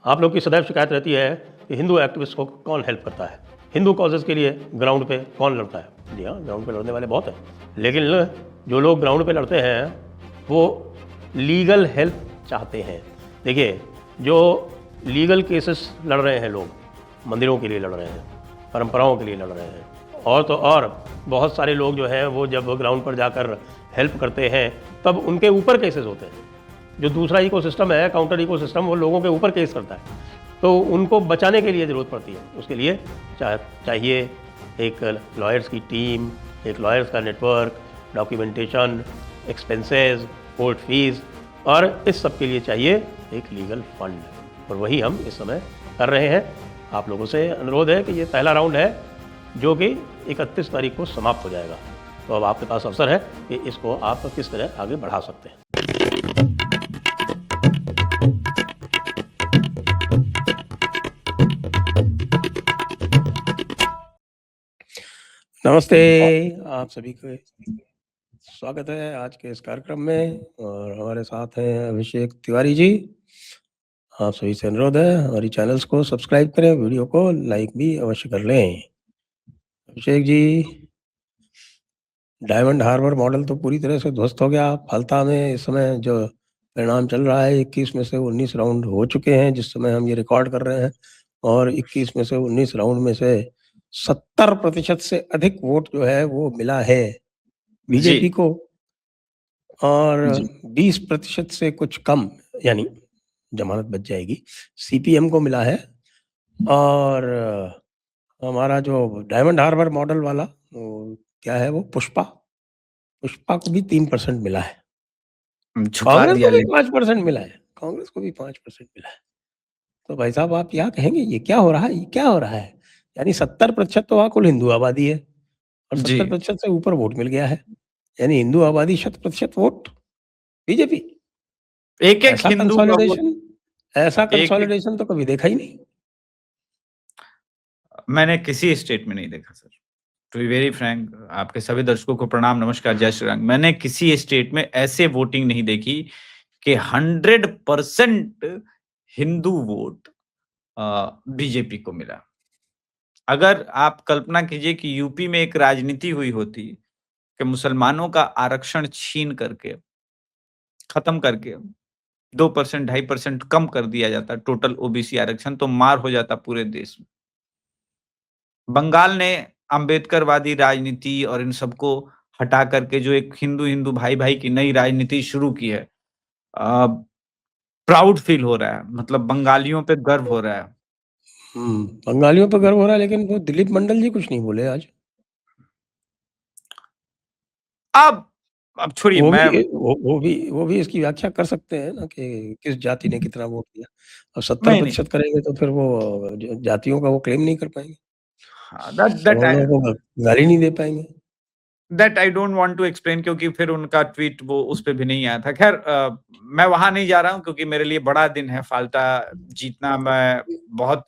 आप लोग की सदैव शिकायत रहती है कि हिंदू एक्टिविस्ट को कौन हेल्प करता है, हिंदू कॉजेज़ के लिए ग्राउंड पे कौन लड़ता है। जी हाँ, ग्राउंड पे लड़ने वाले बहुत हैं, लेकिन जो लोग ग्राउंड पे लड़ते हैं वो लीगल हेल्प चाहते हैं। देखिए, जो लीगल केसेस लड़ रहे हैं लोग, मंदिरों के लिए लड़ रहे हैं, परंपराओं के लिए लड़ रहे हैं, और तो और बहुत सारे लोग जो हैं वो जब ग्राउंड पर जाकर हेल्प करते हैं तब उनके ऊपर केसेस होते हैं। जो दूसरा इकोसिस्टम है, काउंटर इकोसिस्टम, वो लोगों के ऊपर केस करता है, तो उनको बचाने के लिए ज़रूरत पड़ती है। उसके लिए चाहिए एक लॉयर्स की टीम, एक लॉयर्स का network, documentation, expenses, court fees, और इस सब के लिए चाहिए एक लीगल फंड, और वही हम इस समय कर रहे हैं। आप लोगों से अनुरोध है कि ये पहला राउंड है जो कि 31 तारीख को समाप्त हो जाएगा, तो अब आपके पास अवसर है कि इसको आप किस तरह आगे बढ़ा सकते हैं। नमस्ते, आप सभी का स्वागत है आज के इस कार्यक्रम में, और हमारे साथ हैं अभिषेक तिवारी जी। आप सभी से अनुरोध है हमारी चैनल्स को सब्सक्राइब करें, वीडियो को लाइक भी अवश्य कर लें। Abhishek ji, diamond harbour model तो पूरी तरह से ध्वस्त हो गया। फलता में इस समय जो परिणाम चल रहा है, 21 में से 19 राउंड हो चुके हैं जिस समय हम ये रिकॉर्ड कर रहे हैं, और 21 में से 19 राउंड में से 70% से अधिक वोट जो है वो मिला है बीजेपी को, और 20% से कुछ कम, यानी जमानत बच जाएगी, सीपीएम को मिला है। और हमारा जो डायमंड हार्बर मॉडल वाला क्या है, वो पुष्पा को भी 3% मिला है। कांग्रेस को भी 5% मिला है, कांग्रेस को भी 5% मिला है। तो भाई साहब, आप क्या कहेंगे, ये क्या हो रहा है, ये क्या हो रहा है? यानी 70% तो वहाँ कुल हिंदू आबादी है, और 70% से ऊपर वोट मिल गया है, यानी हिंदू आबादी 100% वोट बीजेपी। एक हिंदू ऐसा कंसोलिडेशन तो कभी देखा ही नहीं। मैंने किसी स्टेट में नहीं देखा sir, to be very frank. आपके सभी दर्शकों को प्रणाम, नमस्कार, जय श्री राम। मैंने किसी स्टेट में ऐसे वोटिंग नहीं देखी कि 100% हिंदू वोट बीजेपी को मिला। अगर आप कल्पना कीजिए कि यूपी में एक राजनीति हुई होती कि मुसलमानों का आरक्षण छीन करके, खत्म करके 2%, 2.5% कम कर दिया जाता टोटल ओबीसी आरक्षण, तो मार हो जाता पूरे देश में। बंगाल ने अंबेडकरवादी राजनीति और इन सबको हटा करके जो एक हिंदू हिंदू भाई भाई की नई राजनीति शुरू की है, प्राउड फील हो रहा है, मतलब बंगालियों पे गर्व हो रहा है। बंगालियों पे गर्व हो रहा है, लेकिन वो दिलीप मंडल जी कुछ नहीं बोले आज। अब छोड़िए, वो भी इसकी व्याख्या कर सकते हैं ना कि किस जाति ने कितना वोट दिया। अब 70% करेंगे तो फिर वो जातियों का वो क्लेम नहीं कर पाएंगे, सवर्णों को गाली नहीं दे पाएंगे। That I don't want to explain, क्योंकि फिर उनका ट्वीट वो उस पे भी नहीं आया था। खैर, मैं वहां नहीं जा रहा हूं क्योंकि मेरे लिए बड़ा दिन है फाल्टा जीतना। मैं बहुत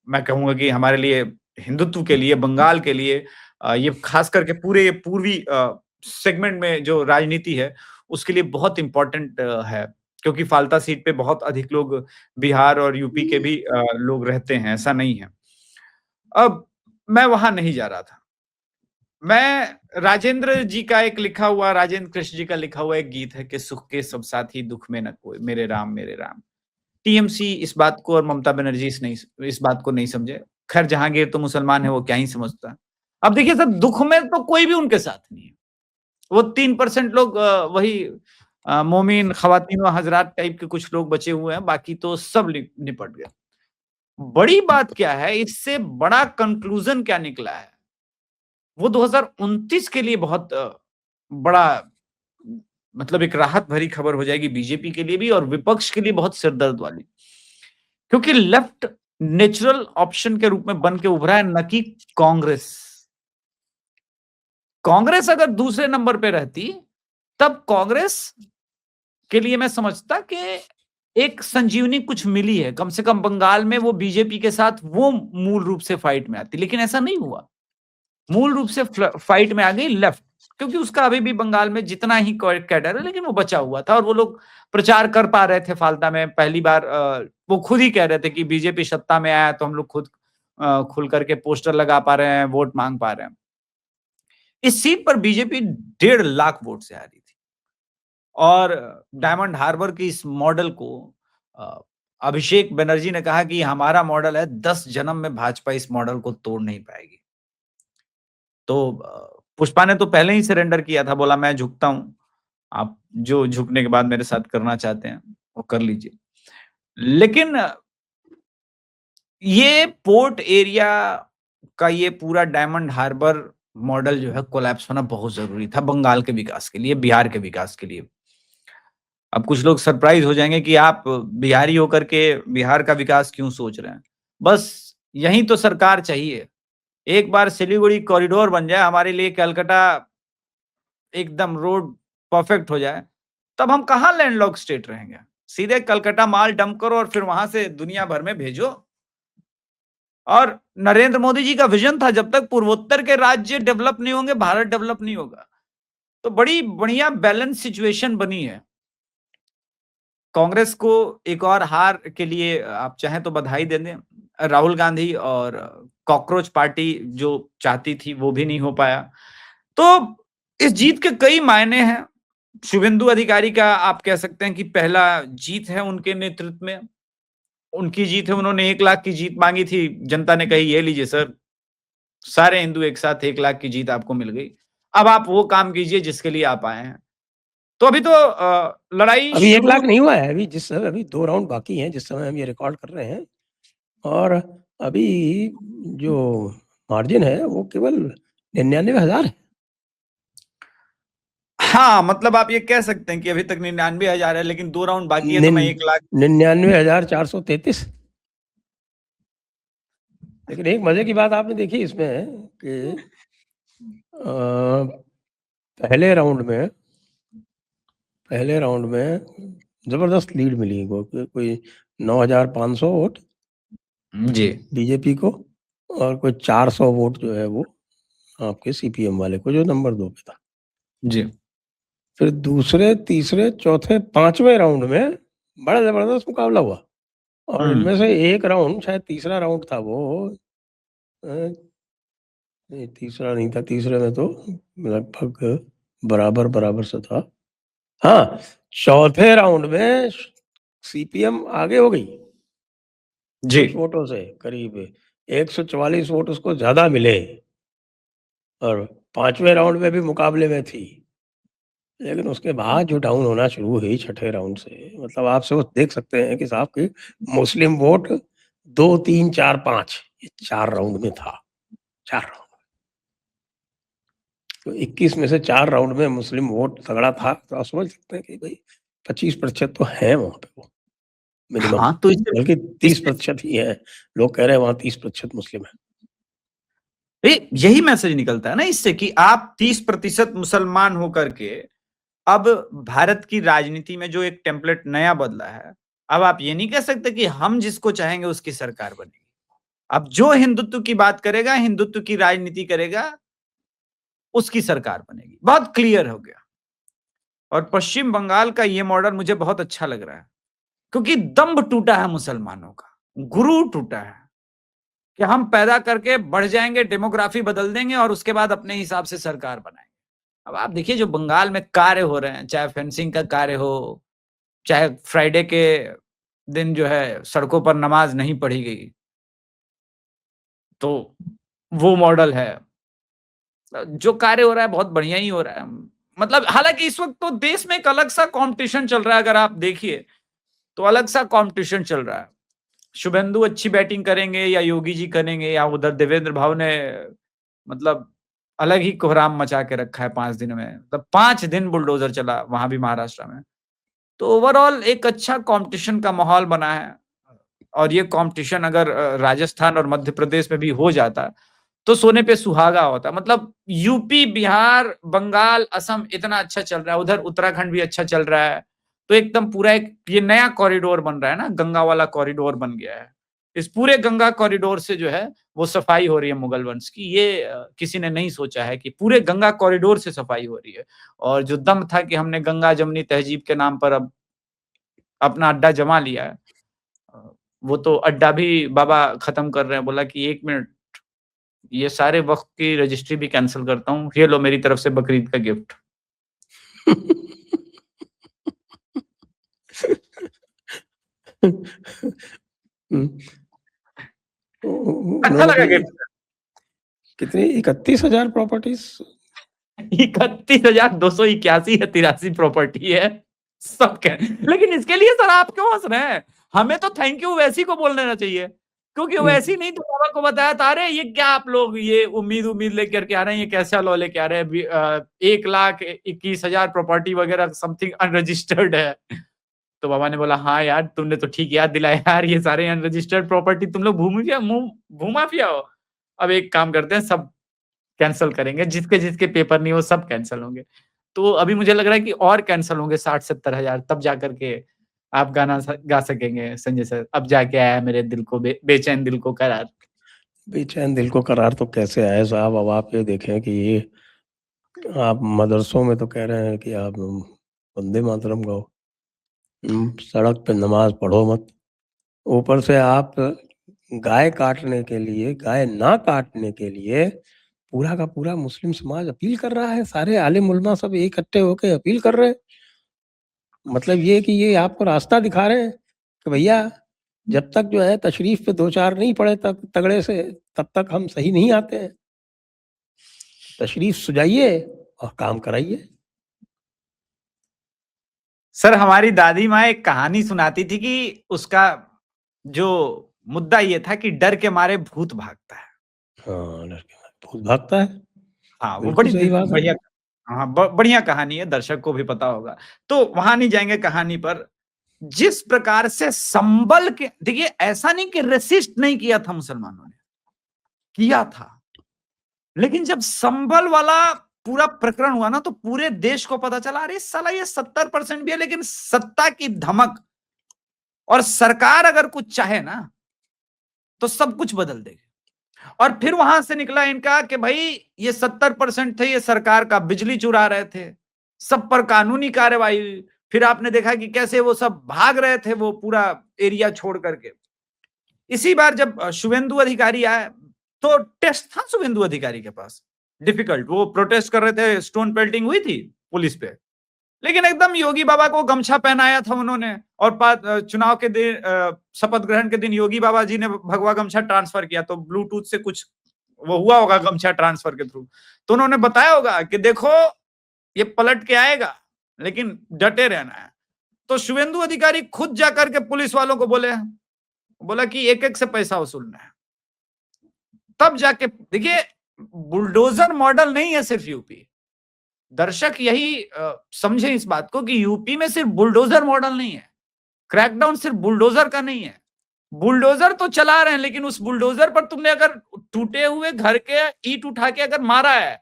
मैं कहूंगा कि हमारे लिए, हिंदुत्व के लिए, बंगाल के लिए, ये खास करके पूरे पूर्वी सेगमेंट में जो राजनीति है उसके लिए बहुत इंपॉर्टेंट है, क्योंकि फाल्टा सीट पे बहुत अधिक लोग बिहार और यूपी के भी लोग रहते हैं, ऐसा नहीं है। अब मैं वहां नहीं जा रहा था। मैं राजेंद्र जी का एक लिखा हुआ, राजेंद्र कृष्ण जी का लिखा हुआ एक गीत है कि सुख के सब साथी दुख में न कोई, मेरे राम मेरे राम। टीएमसी इस बात को और ममता बनर्जी इस बात को नहीं समझे। खैर, जहांगीर तो मुसलमान है, वो क्या ही समझता। अब देखिए सर, दुख में तो कोई भी उनके साथ नहीं है। वो 3% लोग वही मोमिन खवातीन व हजरात टाइप के कुछ लोग बचे हुए हैं, बाकी तो सब निपट गए। बड़ी बात क्या है, इससे बड़ा कंक्लूजन क्या निकला है, वो 2029 के लिए बहुत बड़ा, मतलब एक राहत भरी खबर हो जाएगी बीजेपी के लिए भी और विपक्ष के लिए बहुत सिरदर्द वाली, क्योंकि लेफ्ट नेचुरल ऑप्शन के रूप में बन के उभरा है, न कि कांग्रेस। कांग्रेस अगर दूसरे नंबर पे रहती तब कांग्रेस के लिए मैं समझता कि एक संजीवनी कुछ मिली है, कम से कम बंगाल में वो बीजेपी के साथ वो मूल रूप से फाइट में आती, लेकिन ऐसा नहीं हुआ। मूल रूप से फाइट में आ गई लेफ्ट। क्योंकि उसका अभी भी बंगाल में जितना ही कैडर है, लेकिन वो बचा हुआ था और वो लोग प्रचार कर पा रहे थे फालता में। पहली बार वो खुद ही कह रहे थे कि बीजेपी सत्ता में आया तो हम लोग खुद खुल करके पोस्टर लगा पा रहे हैं, वोट मांग पा रहे हैं। इस सीट पर बीजेपी 1.5 लाख वोट से हारी थी और डायमंड हार्बर की इस मॉडल को अ, अभिषेक बनर्जी ने कहा कि हमारा मॉडल है, 10 जन्म में भाजपा इस मॉडल को तोड़ नहीं पाएगी। तो पुष्पा ने तो पहले ही सरेंडर किया था, बोला मैं झुकता हूं, आप जो झुकने के बाद मेरे साथ करना चाहते हैं वो कर लीजिए। लेकिन ये पोर्ट एरिया का ये पूरा डायमंड हार्बर मॉडल जो है कोलैप्स होना बहुत जरूरी था बंगाल के विकास के लिए, बिहार के विकास के लिए। अब कुछ लोग सरप्राइज हो जाएंगे कि आप बिहारी होकर के बिहार का विकास क्यों सोच रहे हैं। बस यही तो सरकार चाहिए। एक बार सिलीगुड़ी कॉरिडोर बन जाए हमारे लिए, कलकत्ता एकदम रोड परफेक्ट हो जाए, तब हम कहाँ लैंडलॉक स्टेट रहेंगे। सीधे कलकत्ता माल डंप करो और फिर वहां से दुनिया भर में भेजो। और नरेंद्र मोदी जी का विजन था, जब तक पूर्वोत्तर के राज्य डेवलप नहीं होंगे भारत डेवलप नहीं होगा। तो बड़ी बढ़िया बैलेंस सिचुएशन बनी है। कांग्रेस को एक और हार के लिए आप चाहें तो बधाई दे दें। राहुल गांधी और कॉकरोच पार्टी जो चाहती थी वो भी नहीं हो पाया। तो इस जीत के कई मायने हैं। शुभेंदु अधिकारी का आप कह सकते हैं कि पहला जीत है उनके नेतृत्व में, उनकी जीत है। उन्होंने 1 लाख की जीत मांगी थी, जनता ने कही ये लीजिए सर, सारे हिंदू एक साथ 1 लाख की जीत आपको मिल गई, अब आप वो काम कीजिए जिसके लिए आप आए हैं। तो अभी तो लड़ाई अभी 1 शुरू लाख नहीं हुआ है, अभी जिस समय अभी 2 राउंड बाकी हैं जिस समय हम ये रिकॉर्ड कर रहे हैं, और अभी जो मार्जिन है वो केवल 99,000 है। हाँ, मतलब आप ये कह सकते हैं कि अभी तक 99,000 है, लेकिन 2 राउंड बाकी है तो मैं 1 लाख 99,433। लेकिन एक मजे की बात आपने देखी इसमें कि पहले राउंड में जबरदस्त लीड मिली, कोई 9,500 वोट जी बीजेपी को, और कोई 400 वोट जो है वो आपके सीपीएम वाले को, जो नंबर 2 पे था। जी फिर दूसरे, तीसरे, चौथे, 5वें राउंड में बड़ा जबरदस्त मुकाबला हुआ, और इनमें से एक राउंड, शायद तीसरा राउंड था वो, नहीं तीसरा नहीं था, तीसरे में तो लगभग बराबर से था। हाँ, चौथे राउंड में सीपीएम आगे हो गई जी कुछ वोटों से, करीब 144 वोट उसको ज्यादा मिले, और 5वें राउंड में भी मुकाबले में थी। लेकिन उसके बाद जो डाउन होना शुरू हुई छठे राउंड से, मतलब आप सोच देख सकते हैं कि साहब की मुस्लिम वोट 2, 3, 4, 5, ये 4 राउंड में था। 4 राउंड, तो 21 में से 4 राउंड में मुस्लिम वोट तगड़ा था। तो आप समझ सकते हैं कि भाई 25% तो है वहां पे वो मिनिमम, हाँ, तो इससे बल्कि 30% ही है। लोग कह रहे हैं वहां 30% मुस्लिम है। यही मैसेज निकलता है ना इससे कि आप 30% मुसलमान होकर के अब भारत की राजनीति में जो एक टेम्पलेट नया बदला है, अब आप ये नहीं कह सकते कि हम जिसको चाहेंगे उसकी सरकार बनेगी। अब जो हिंदुत्व की बात करेगा, हिंदुत्व की राजनीति करेगा, उसकी सरकार बनेगी। बहुत क्लियर हो गया। और पश्चिम बंगाल का ये मॉडल मुझे बहुत अच्छा लग रहा है, क्योंकि दम्भ टूटा है मुसलमानों का, गुरु टूटा है कि हम पैदा करके बढ़ जाएंगे, डेमोग्राफी बदल देंगे और उसके बाद अपने हिसाब से सरकार बनाएंगे। अब आप देखिए जो बंगाल में कार्य हो रहे हैं, चाहे फेंसिंग का कार्य हो, चाहे फ्राइडे के दिन जो है सड़कों पर नमाज नहीं पढ़ी गई, तो वो मॉडल है। जो कार्य हो रहा है बहुत बढ़िया ही हो रहा है। मतलब हालांकि इस वक्त तो देश में एक अलग सा कंपटीशन चल रहा है, अगर आप देखिए तो अलग सा कंपटीशन चल रहा है। शुभेंदु अच्छी बैटिंग करेंगे या योगी जी करेंगे, या उधर देवेंद्र भाव ने मतलब अलग ही कोहराम मचा के रखा है 5 दिन में। मतलब 5 दिन बुलडोजर चला वहां भी महाराष्ट्र में। तो ओवरऑल एक अच्छा कंपटीशन का माहौल बना है। और ये कंपटीशन अगर राजस्थान और मध्य प्रदेश में भी हो जाता तो सोने पे सुहागा होता। मतलब यूपी, बिहार, बंगाल, असम इतना अच्छा चल रहा है, उधर उत्तराखंड भी अच्छा चल रहा है। तो एकदम पूरा एक ये नया कॉरिडोर बन रहा है ना, गंगा वाला कॉरिडोर बन गया है। इस पूरे गंगा कॉरिडोर से जो है वो सफाई हो रही है मुगल वंश की। ये किसी ने नहीं सोचा है कि पूरे गंगा कॉरिडोर से सफाई हो रही है। और जो दम था कि हमने गंगा जमुनी तहजीब के नाम पर अब अपना अड्डा जमा लिया है, वो तो अड्डा भी बाबा खत्म कर रहे हैं। बोला कि 1 मिनट, ये सारे वक्त की रजिस्ट्री भी कैंसिल करता हूँ, ये लो मेरी तरफ से बकरीद का गिफ्ट। हम्म, अच्छा उन्होंने लगा भी गिफ्ट। कितनी 31,000 प्रॉपर्टीज 31,281 या 83 प्रॉपर्टी है सब लेकिन इसके लिए सर आप क्यों हंस रहे हैं? हमें तो थैंक यू वैसी को बोल देना चाहिए, क्योंकि वैसी नहीं तो बाबा को बताया था, अरे ये क्या आप लोग ये उम्मीद लेकर के आ रहे हैं, ये कैसा लॉ लेके आ रहे हैं, 1,21,000 प्रॉपर्टी वगैरह समथिंग अनरजिस्टर्ड है। तो बाबा ने बोला हाँ यार तुमने तो ठीक याद दिलाया यार, ये सारे अनरजिस्टर्ड प्रॉपर्टी तुम लोग भूमाफिया हो। अब एक काम करते हैं, सब कैंसल करेंगे, जिसके जिसके पेपर नहीं हो सब कैंसल होंगे। तो अभी मुझे लग रहा है कि और कैंसल होंगे 60-70 हजार, तब जाकर के आप गाना गा सकेंगे संजय सर। अब जाके आया मेरे दिल को बेचैन दिल को करार। बेचैन दिल को करार तो कैसे आए साहब? अब आप ये देखें कि ये आप मदरसों में तो कह रहे हैं कि आप वंदे मातरम गाओ, सड़क पे नमाज पढ़ो मत, ऊपर से आप गाय काटने के लिए, गाय ना काटने के लिए पूरा का पूरा मुस्लिम समाज अपील कर रहा है, सारे आलिम उलमा सब इकट्ठे होकर अपील कर रहे हैं। मतलब ये कि ये आपको रास्ता दिखा रहे हैं कि भैया जब तक जो है तशरीफ पे 2-4 नहीं पड़े तक तगड़े से, तब तक हम सही नहीं आते हैं। तशरीफ सुझाइए और काम कराइए। सर हमारी दादी माँ एक कहानी सुनाती थी कि उसका जो मुद्दा ये था कि डर के मारे भूत भागता है। हाँ, डर के मारे भूत भागता है। हाँ, वो बिल्कुल बड़ी सही बात है। बढ़िया, हाँ बढ़िया कहानी है, दर्शक को भी पता होगा। तो वहां नहीं जाएंगे कहानी पर। जिस प्रकार से संबल के, देखिए ऐसा नहीं कि रेसिस्ट नहीं किया था मुसलमानों ने, किया था, लेकिन जब संबल वाला पूरा प्रकरण हुआ ना तो पूरे देश को पता चला, अरे साला ये 70% भी है, लेकिन सत्ता की धमक और सरकार अगर कुछ चाहे ना तो सब कुछ बदल देगी। और फिर वहां से निकला इनका कि भाई ये 70% थे, ये सरकार का बिजली चुरा रहे थे, सब पर कानूनी कार्रवाई हुई। फिर आपने देखा कि कैसे वो सब भाग रहे थे वो पूरा एरिया छोड़ करके। इसी बार जब शुभेंदु अधिकारी आए तो टेस्ट था शुभेंदु अधिकारी के पास, डिफिकल्ट, वो प्रोटेस्ट कर रहे थे, स्टोन पेल्टिंग हुई थी पुलिस पे, लेकिन एकदम योगी बाबा को गमछा पहनाया था उन्होंने। और चुनाव के दिन, शपथ ग्रहण के दिन योगी बाबा जी ने भगवा गमछा ट्रांसफर किया, तो ब्लूटूथ से कुछ वो हुआ होगा गमछा ट्रांसफर के थ्रू, तो उन्होंने बताया होगा कि देखो ये पलट के आएगा लेकिन डटे रहना है। तो शुभेंदु अधिकारी खुद जाकर के पुलिस वालों को बोला कि एक एक से पैसा वसूलना है। तब जाके देखिए बुलडोजर मॉडल नहीं है सिर्फ यूपी, दर्शक यही समझे इस बात को कि यूपी में सिर्फ बुलडोजर मॉडल नहीं है, क्रैकडाउन सिर्फ बुलडोजर का नहीं है। बुलडोजर तो चला रहे हैं, लेकिन उस बुलडोजर पर तुमने अगर टूटे हुए घर के ईंट उठा के अगर मारा है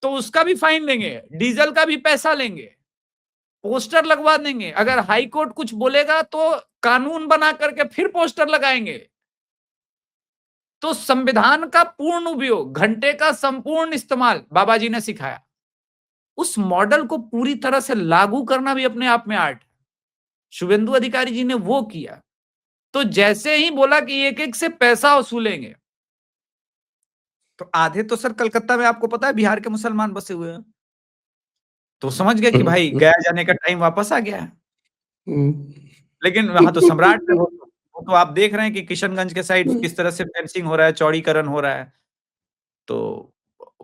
तो उसका भी फाइन लेंगे, डीजल का भी पैसा लेंगे, पोस्टर लगवा देंगे। अगर हाई कोर्ट कुछ बोलेगा तो कानून बना करके फिर पोस्टर लगाएंगे। तो संविधान का पूर्ण उपयोग, घंटे का संपूर्ण इस्तेमाल बाबा जी ने सिखाया। उस मॉडल को पूरी तरह से लागू करना भी अपने आप में आर्ट है। शुभेंदु अधिकारी जी ने वो किया। तो जैसे ही बोला कि एक एक से पैसा वसूलेंगे, तो आधे तो सर कलकत्ता में आपको पता है बिहार के मुसलमान बसे हुए हैं, तो समझ गए कि भाई गया जाने का टाइम वापस आ गया है। लेकिन वहां तो सम्राट है, वो तो आप देख रहे हैं कि किशनगंज के साइड किस तरह से फेंसिंग हो रहा है, चौड़ीकरण हो रहा है। तो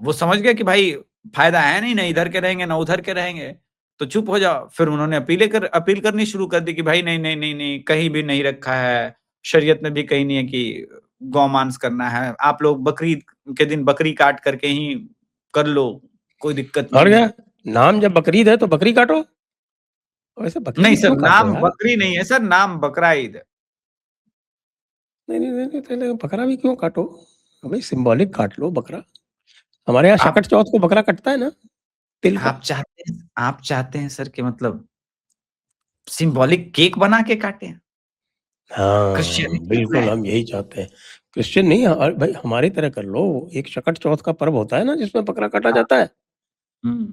वो समझ गए कि भाई फायदा है नहीं, ना इधर के रहेंगे ना उधर के रहेंगे, तो चुप हो जाओ। फिर उन्होंने अपील करनी शुरू कर दी कि भाई नहीं नहीं नहीं नहीं, कहीं भी नहीं रखा है, शरीयत में भी कहीं नहीं है कि गौमांस करना है, आप लोग बकरीद के दिन बकरी काट करके ही कर लो, कोई दिक्कत और नहीं क्या, है। नाम जब बकरीद है तो बकरी काटो। वैसे बकरी नहीं भी सर, क्यों काटो नाम यार? बकरी नहीं है सर, नाम बकरा ईद है। नहीं नहीं नहीं, पहले बकरा भी क्यों काटो भाई, सिंबॉलिक काट लो बकरा। हमारे यहाँ आप शकट चौथ को बकरा कटता है ना, तिल का। आप चाहते हैं सर कि मतलब सिंबॉलिक केक बना के काटें? हाँ, क्रिश्चियनिटी में बिल्कुल हम यही चाहते हैं। क्रिश्चियन नहीं भाई हमारी तरह कर लो, एक शकट चौथ का पर्व होता है ना जिसमें बकरा काटा हाँ, जाता है। हुँ,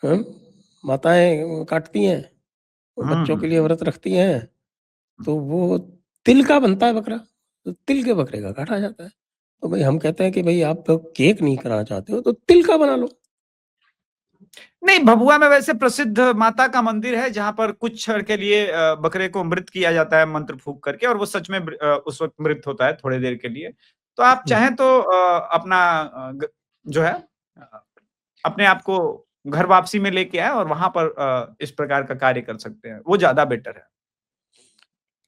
हाँ, माताएँ काटती हैं, हुँ, बच्चों के लिए हुँ। व्रत रखती हैं, तो वो तिल का बनता है बकरा, तो तिल के बकरे का काटा जाता है। तो भाई हम कहते हैं कि भई आप तो केक नहीं कराना चाहते हो तो तिल का बना लो। नहीं, भभुआ में वैसे प्रसिद्ध माता का मंदिर है जहाँ पर कुछ क्षण के लिए बकरे को मृत किया जाता है मंत्र फूँक करके और वो सच में उस वक़्त मृत होता है थोड़ी देर के लिए। तो आप हुँ, चाहें तो अपना जो है अ, अपने आप को घर वापसी में लेके आएँ और वहाँ पर इस प्रकार का कार्य कर सकते हैं, वो ज़्यादा बेटर है।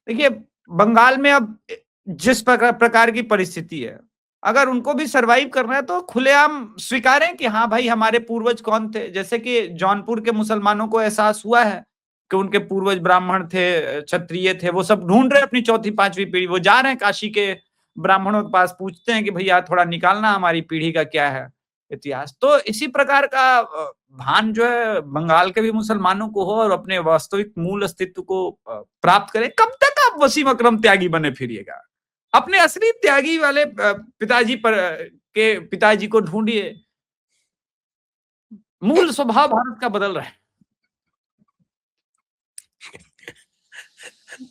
देखिए, बंगाल में अब जिस प्रकार की परिस्थिति है, अगर उनको भी सर्वाइव करना है तो खुलेआम स्वीकारें कि हाँ भाई हमारे पूर्वज कौन थे। जैसे कि जौनपुर के मुसलमानों को एहसास हुआ है कि उनके पूर्वज ब्राह्मण थे, क्षत्रिय थे, वो सब ढूँढ रहे हैं अपनी चौथी, 5वीं पीढ़ी। वो जा रहे हैं काशी के ब्राह्मणों के पास, पूछते हैं कि भैया थोड़ा निकालना हमारी पीढ़ी का क्या है इतिहास। तो इसी प्रकार का भान जो है बंगाल के भी मुसलमानों को हो और अपने वास्तविक मूल अस्तित्व को प्राप्त करें। कब तक आप वसीम अकरम त्यागी बने फिरिएगा? अपने असली त्यागी वाले पिताजी पर के पिताजी को ढूँढिए। मूल स्वभाव भारत का बदल रहा है।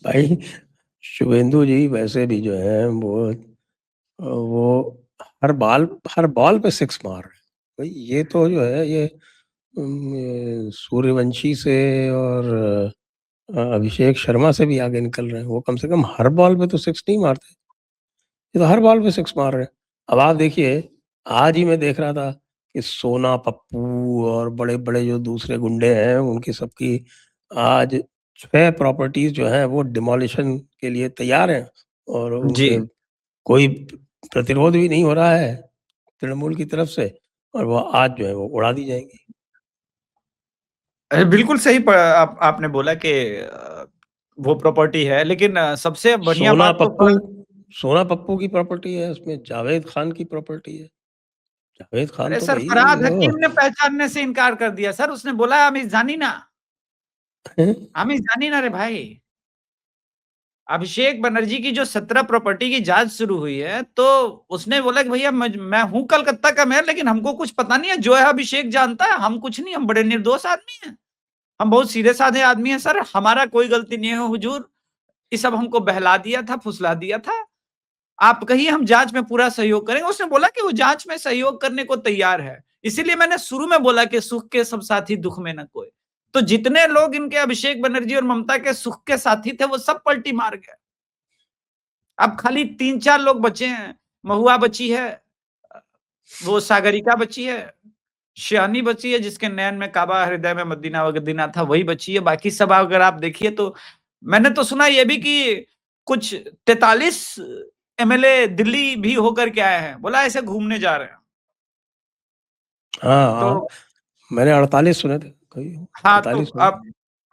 भाई शुभेंदु जी वैसे भी जो है वो हर बॉल पे सिक्स मार रहे हैं। भाई ये तो जो है ये सूर्यवंशी से और अभिषेक शर्मा से भी आगे निकल रहे हैं। वो कम से कम हर बॉल पे तो सिक्स नहीं मारते, ये तो हर बॉल पे सिक्स मार रहे हैं। अब आप देखिए, आज ही मैं देख रहा था कि सोना पप्पू और बड़े-बड़े जो दूसरे गुंडे हैं, उनकी सबकी आज 6 प्रॉपर्टीज़ जो हैं वो डिमोलिशन के लिए तैयार हैं और जी। उनके कोई प्रतिरोध भी नहीं हो रहा है तृणमूल की तरफ से और वो आज जो है वो उड़ा दी जाएँगी। बिल्कुल सही आपने बोला कि वो प्रॉपर्टी है लेकिन सबसे बढ़िया सोना बात तो पप्पू सोना पप्पू की प्रॉपर्टी है, उसमें जावेद खान की प्रॉपर्टी है। जावेद खान अरे तो सर भई फरहाद वो हकीम ने पहचानने से इनकार कर दिया सर। उसने बोला हम जानी ना, हम जानी ना रे भाई। अभिषेक बनर्जी की जो 17 प्रॉपर्टी की जांच शुरू हुई है, तो उसने बोला कि भैया मैं हूँ कलकत्ता का मेयर लेकिन हमको कुछ पता नहीं है, जो है अभिषेक जानता है, हम कुछ नहीं, हम बड़े निर्दोष आदमी हैं। हम बहुत सीधे-साधे आदमी हैं सर, हमारा कोई गलती नहीं है हुजूर। ये सब हमको बहला दिया था, फुसला दिया था। आप कहिए हम जाँच में पूरा सहयोग करेंगे। उसने बोला कि वो जाँच में सहयोग करने को तैयार है। इसीलिए मैंने शुरू में बोला कि सुख के सब साथी दुःख में न कोई। तो जितने लोग इनके अभिषेक बनर्जी और ममता के सुख के साथी थे, वो सब पलटी मार गए। अब खाली 3-4 लोग बचे हैं। महुआ बची है, वो सागरिका बची है, शियानी बची है जिसके नयन में काबा, हृदय में मदीना वदीना था, वही बची है। बाकी सब अगर आप देखिए तो मैंने तो सुना ये भी कि कुछ 43 एमएलए दिल्ली भी होकर के आए हैं। बोला ऐसे घूमने जा रहे हैं। हाँ, तो हाँ, मैंने 48 सुने थे, कई हाँ, तो 43 सुने अब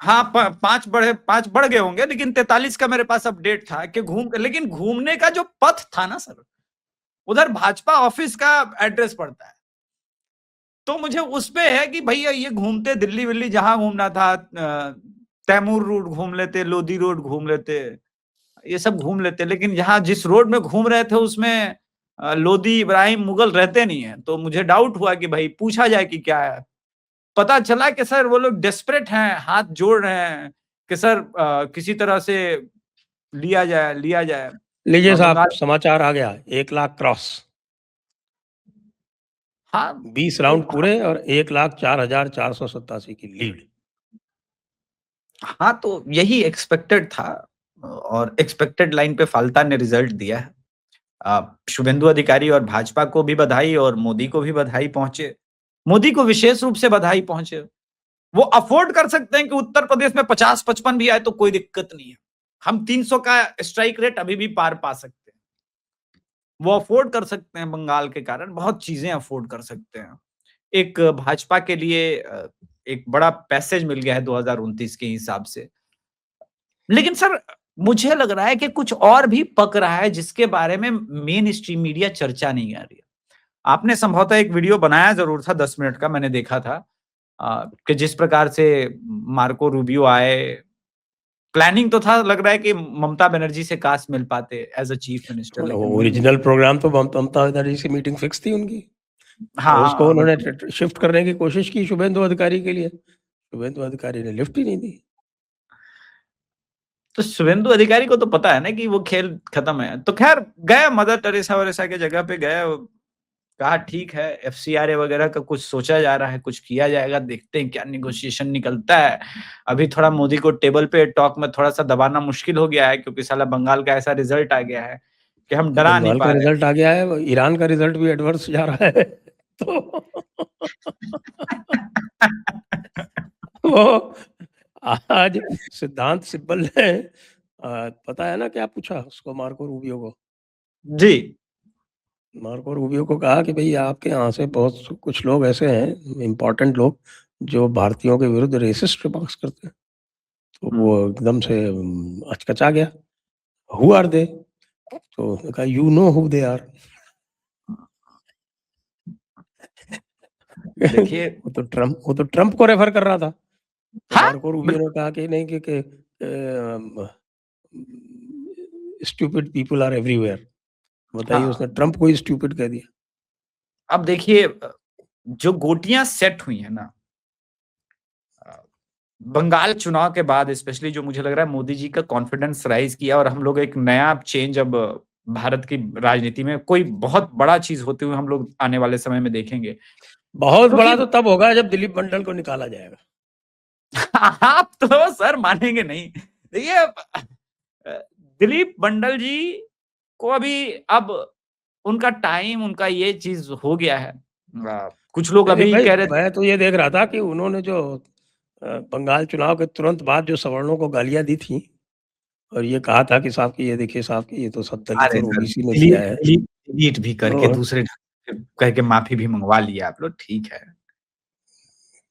हाँ, 5 बढ़ गए होंगे लेकिन 43 का मेरे पास अपडेट था कि लेकिन घूमने का जो पथ था ना सर, उधर भाजपा ऑफिस का एड्रेस पड़ता है। तो मुझे उस पे है कि भैया ये घूमते दिल्ली-विल्ली जहाँ घूमना था तैमूर रोड घूम लेते, लोधी रोड घूम लेते, ये सब घूम लेते। लेकिन जहाँ जिस रोड में घूम रहे थे उसमें लोधी, इब्राहिम, मुगल रहते नहीं हैं। तो मुझे डाउट हुआ कि भाई पूछा जाए कि क्या है? पता चला कि सर वो लोग डेस्परेट हैं, हाथ जोड़ रहे हैं कि सर किसी तरह से लिया जाए। लीजिए साहब बंगाल समाचार आ गया 1 लाख क्रॉस हाँ, 20 तो राउंड पूरे और 1,04,487 की लीड। हाँ, तो यही एक्सपेक्टेड था और एक्सपेक्टेड लाइन पे फाल्ता ने रिजल्ट दिया है। शुभेंदु अधिकारी और भाजपा को भी बधाई और मोदी को भी बधाई पहुँचे। मोदी को विशेष रूप से बधाई पहुँचे। वो अफोर्ड कर सकते हैं कि उत्तर प्रदेश में 50-55 भी आए तो कोई दिक्कत नहीं है। हम 300 का स्ट्राइक रेट अभी भी पार पा सकते हैं। वो अफोर्ड कर सकते हैं बंगाल के कारण, बहुत चीज़ें अफोर्ड कर सकते हैं। एक भाजपा के लिए एक बड़ा पैसेज मिल गया है 2029 के हिसाब से। लेकिन सर मुझे लग रहा है कि कुछ और भी पक रहा है जिसके बारे में मेन स्ट्रीम मीडिया चर्चा नहीं कर रही है। आपने संभवतः एक वीडियो बनाया ज़रूर था 10 मिनट का मैंने देखा था कि जिस प्रकार से मार्को रूबियो आए प्लानिंग तो था, लग रहा है कि ममता बनर्जी से काश मिल पाते एज अ चीफ मिनिस्टर, लेकिन वो ओरिजिनल प्रोग्राम तो ममता बनर्जी से मीटिंग फिक्स थी उनकी, हाँ और हाँ उसको हाँ, उन्होंने बिल्कुल। शिफ्ट करने की कोशिश की शुभेंदु अधिकारी के लिए, शुभेंदु अधिकारी ने लिफ्ट ही नहीं दी। तो शुभेंदु अधिकारी को तो पता है ना कि वो खेल खत्म है, तो खैर गए मदर टेरेसा वरेसा के जगह पे गए, कहा ठीक है एफसीआरए वगैरह का कुछ सोचा जा रहा है, कुछ किया जाएगा, देखते हैं क्या निगोशिएशन निकलता है। अभी थोड़ा मोदी को टेबल पे टॉक में थोड़ा सा दबाना मुश्किल हो गया है, क्योंकि साला बंगाल का ऐसा रिजल्ट आ गया है कि हम डरा नहीं बंगाल पा का रहे। रिजल्ट आ गया है, ईरान का रिजल्ट भी एडवर्स जा रहा है। तो वो आज सिद्धांत सिब्बल ने पता है ना क्या पूछा उसको, मार्को रूबियो को। जी। मार्को रूबियो को कहा कि भाई आपके यहाँ से बहुत कुछ लोग ऐसे हैं इम्पोर्टेंट लोग जो भारतीयों के विरुद्ध रेसिस्ट रिमार्क्स करते हैं। तो वो एकदम से अचकचा गया, हु आर दे? तो उसने कहा you know who they are. देखिए, वो तो ट्रम्प को रेफर कर रहा था। तो हाँ मार्को रूबियो ने बिल्कुल। कहा कि नहीं कि स्टूपिड पीपल आर एवरीवेयर। बताइए, उसने हाँ, ट्रम्प को ही स्टूपिड कह दिया। अब देखिए जो गोटियां सेट हुई है ना, बंगाल चुनाव के बाद स्पेशली, जो मुझे लग रहा है मोदी जी का कॉन्फिडेंस राइज किया, और हम लोग एक नया चेंज अब भारत की राजनीति में कोई बहुत बड़ा चीज होते हुए हम लोग आने वाले समय में देखेंगे, बहुत क्योंकि बड़ा तो तब होगा जब दिलीप मंडल को निकाला जाएगा। आप तो सर मानेंगे नहीं। देखिए दिलीप मंडल जी को अभी अब उनका टाइम, उनका ये चीज हो गया है। कुछ लोग नहीं नहीं अभी भाई, कह रहे थे, मैं तो ये देख रहा था कि उन्होंने जो बंगाल चुनाव के तुरंत बाद जो सवर्णों को गालियां दी थी, और ये कहा था कि साहब की ये देखिए, साहब की ये तो सब दलित अरे और सर ओबीसी ने किया डिलीट है। डिलीट डिलीट भी करके तो दूसरे ढंग से कह के माफी भी मंगवा लिया आप लोग, ठीक है,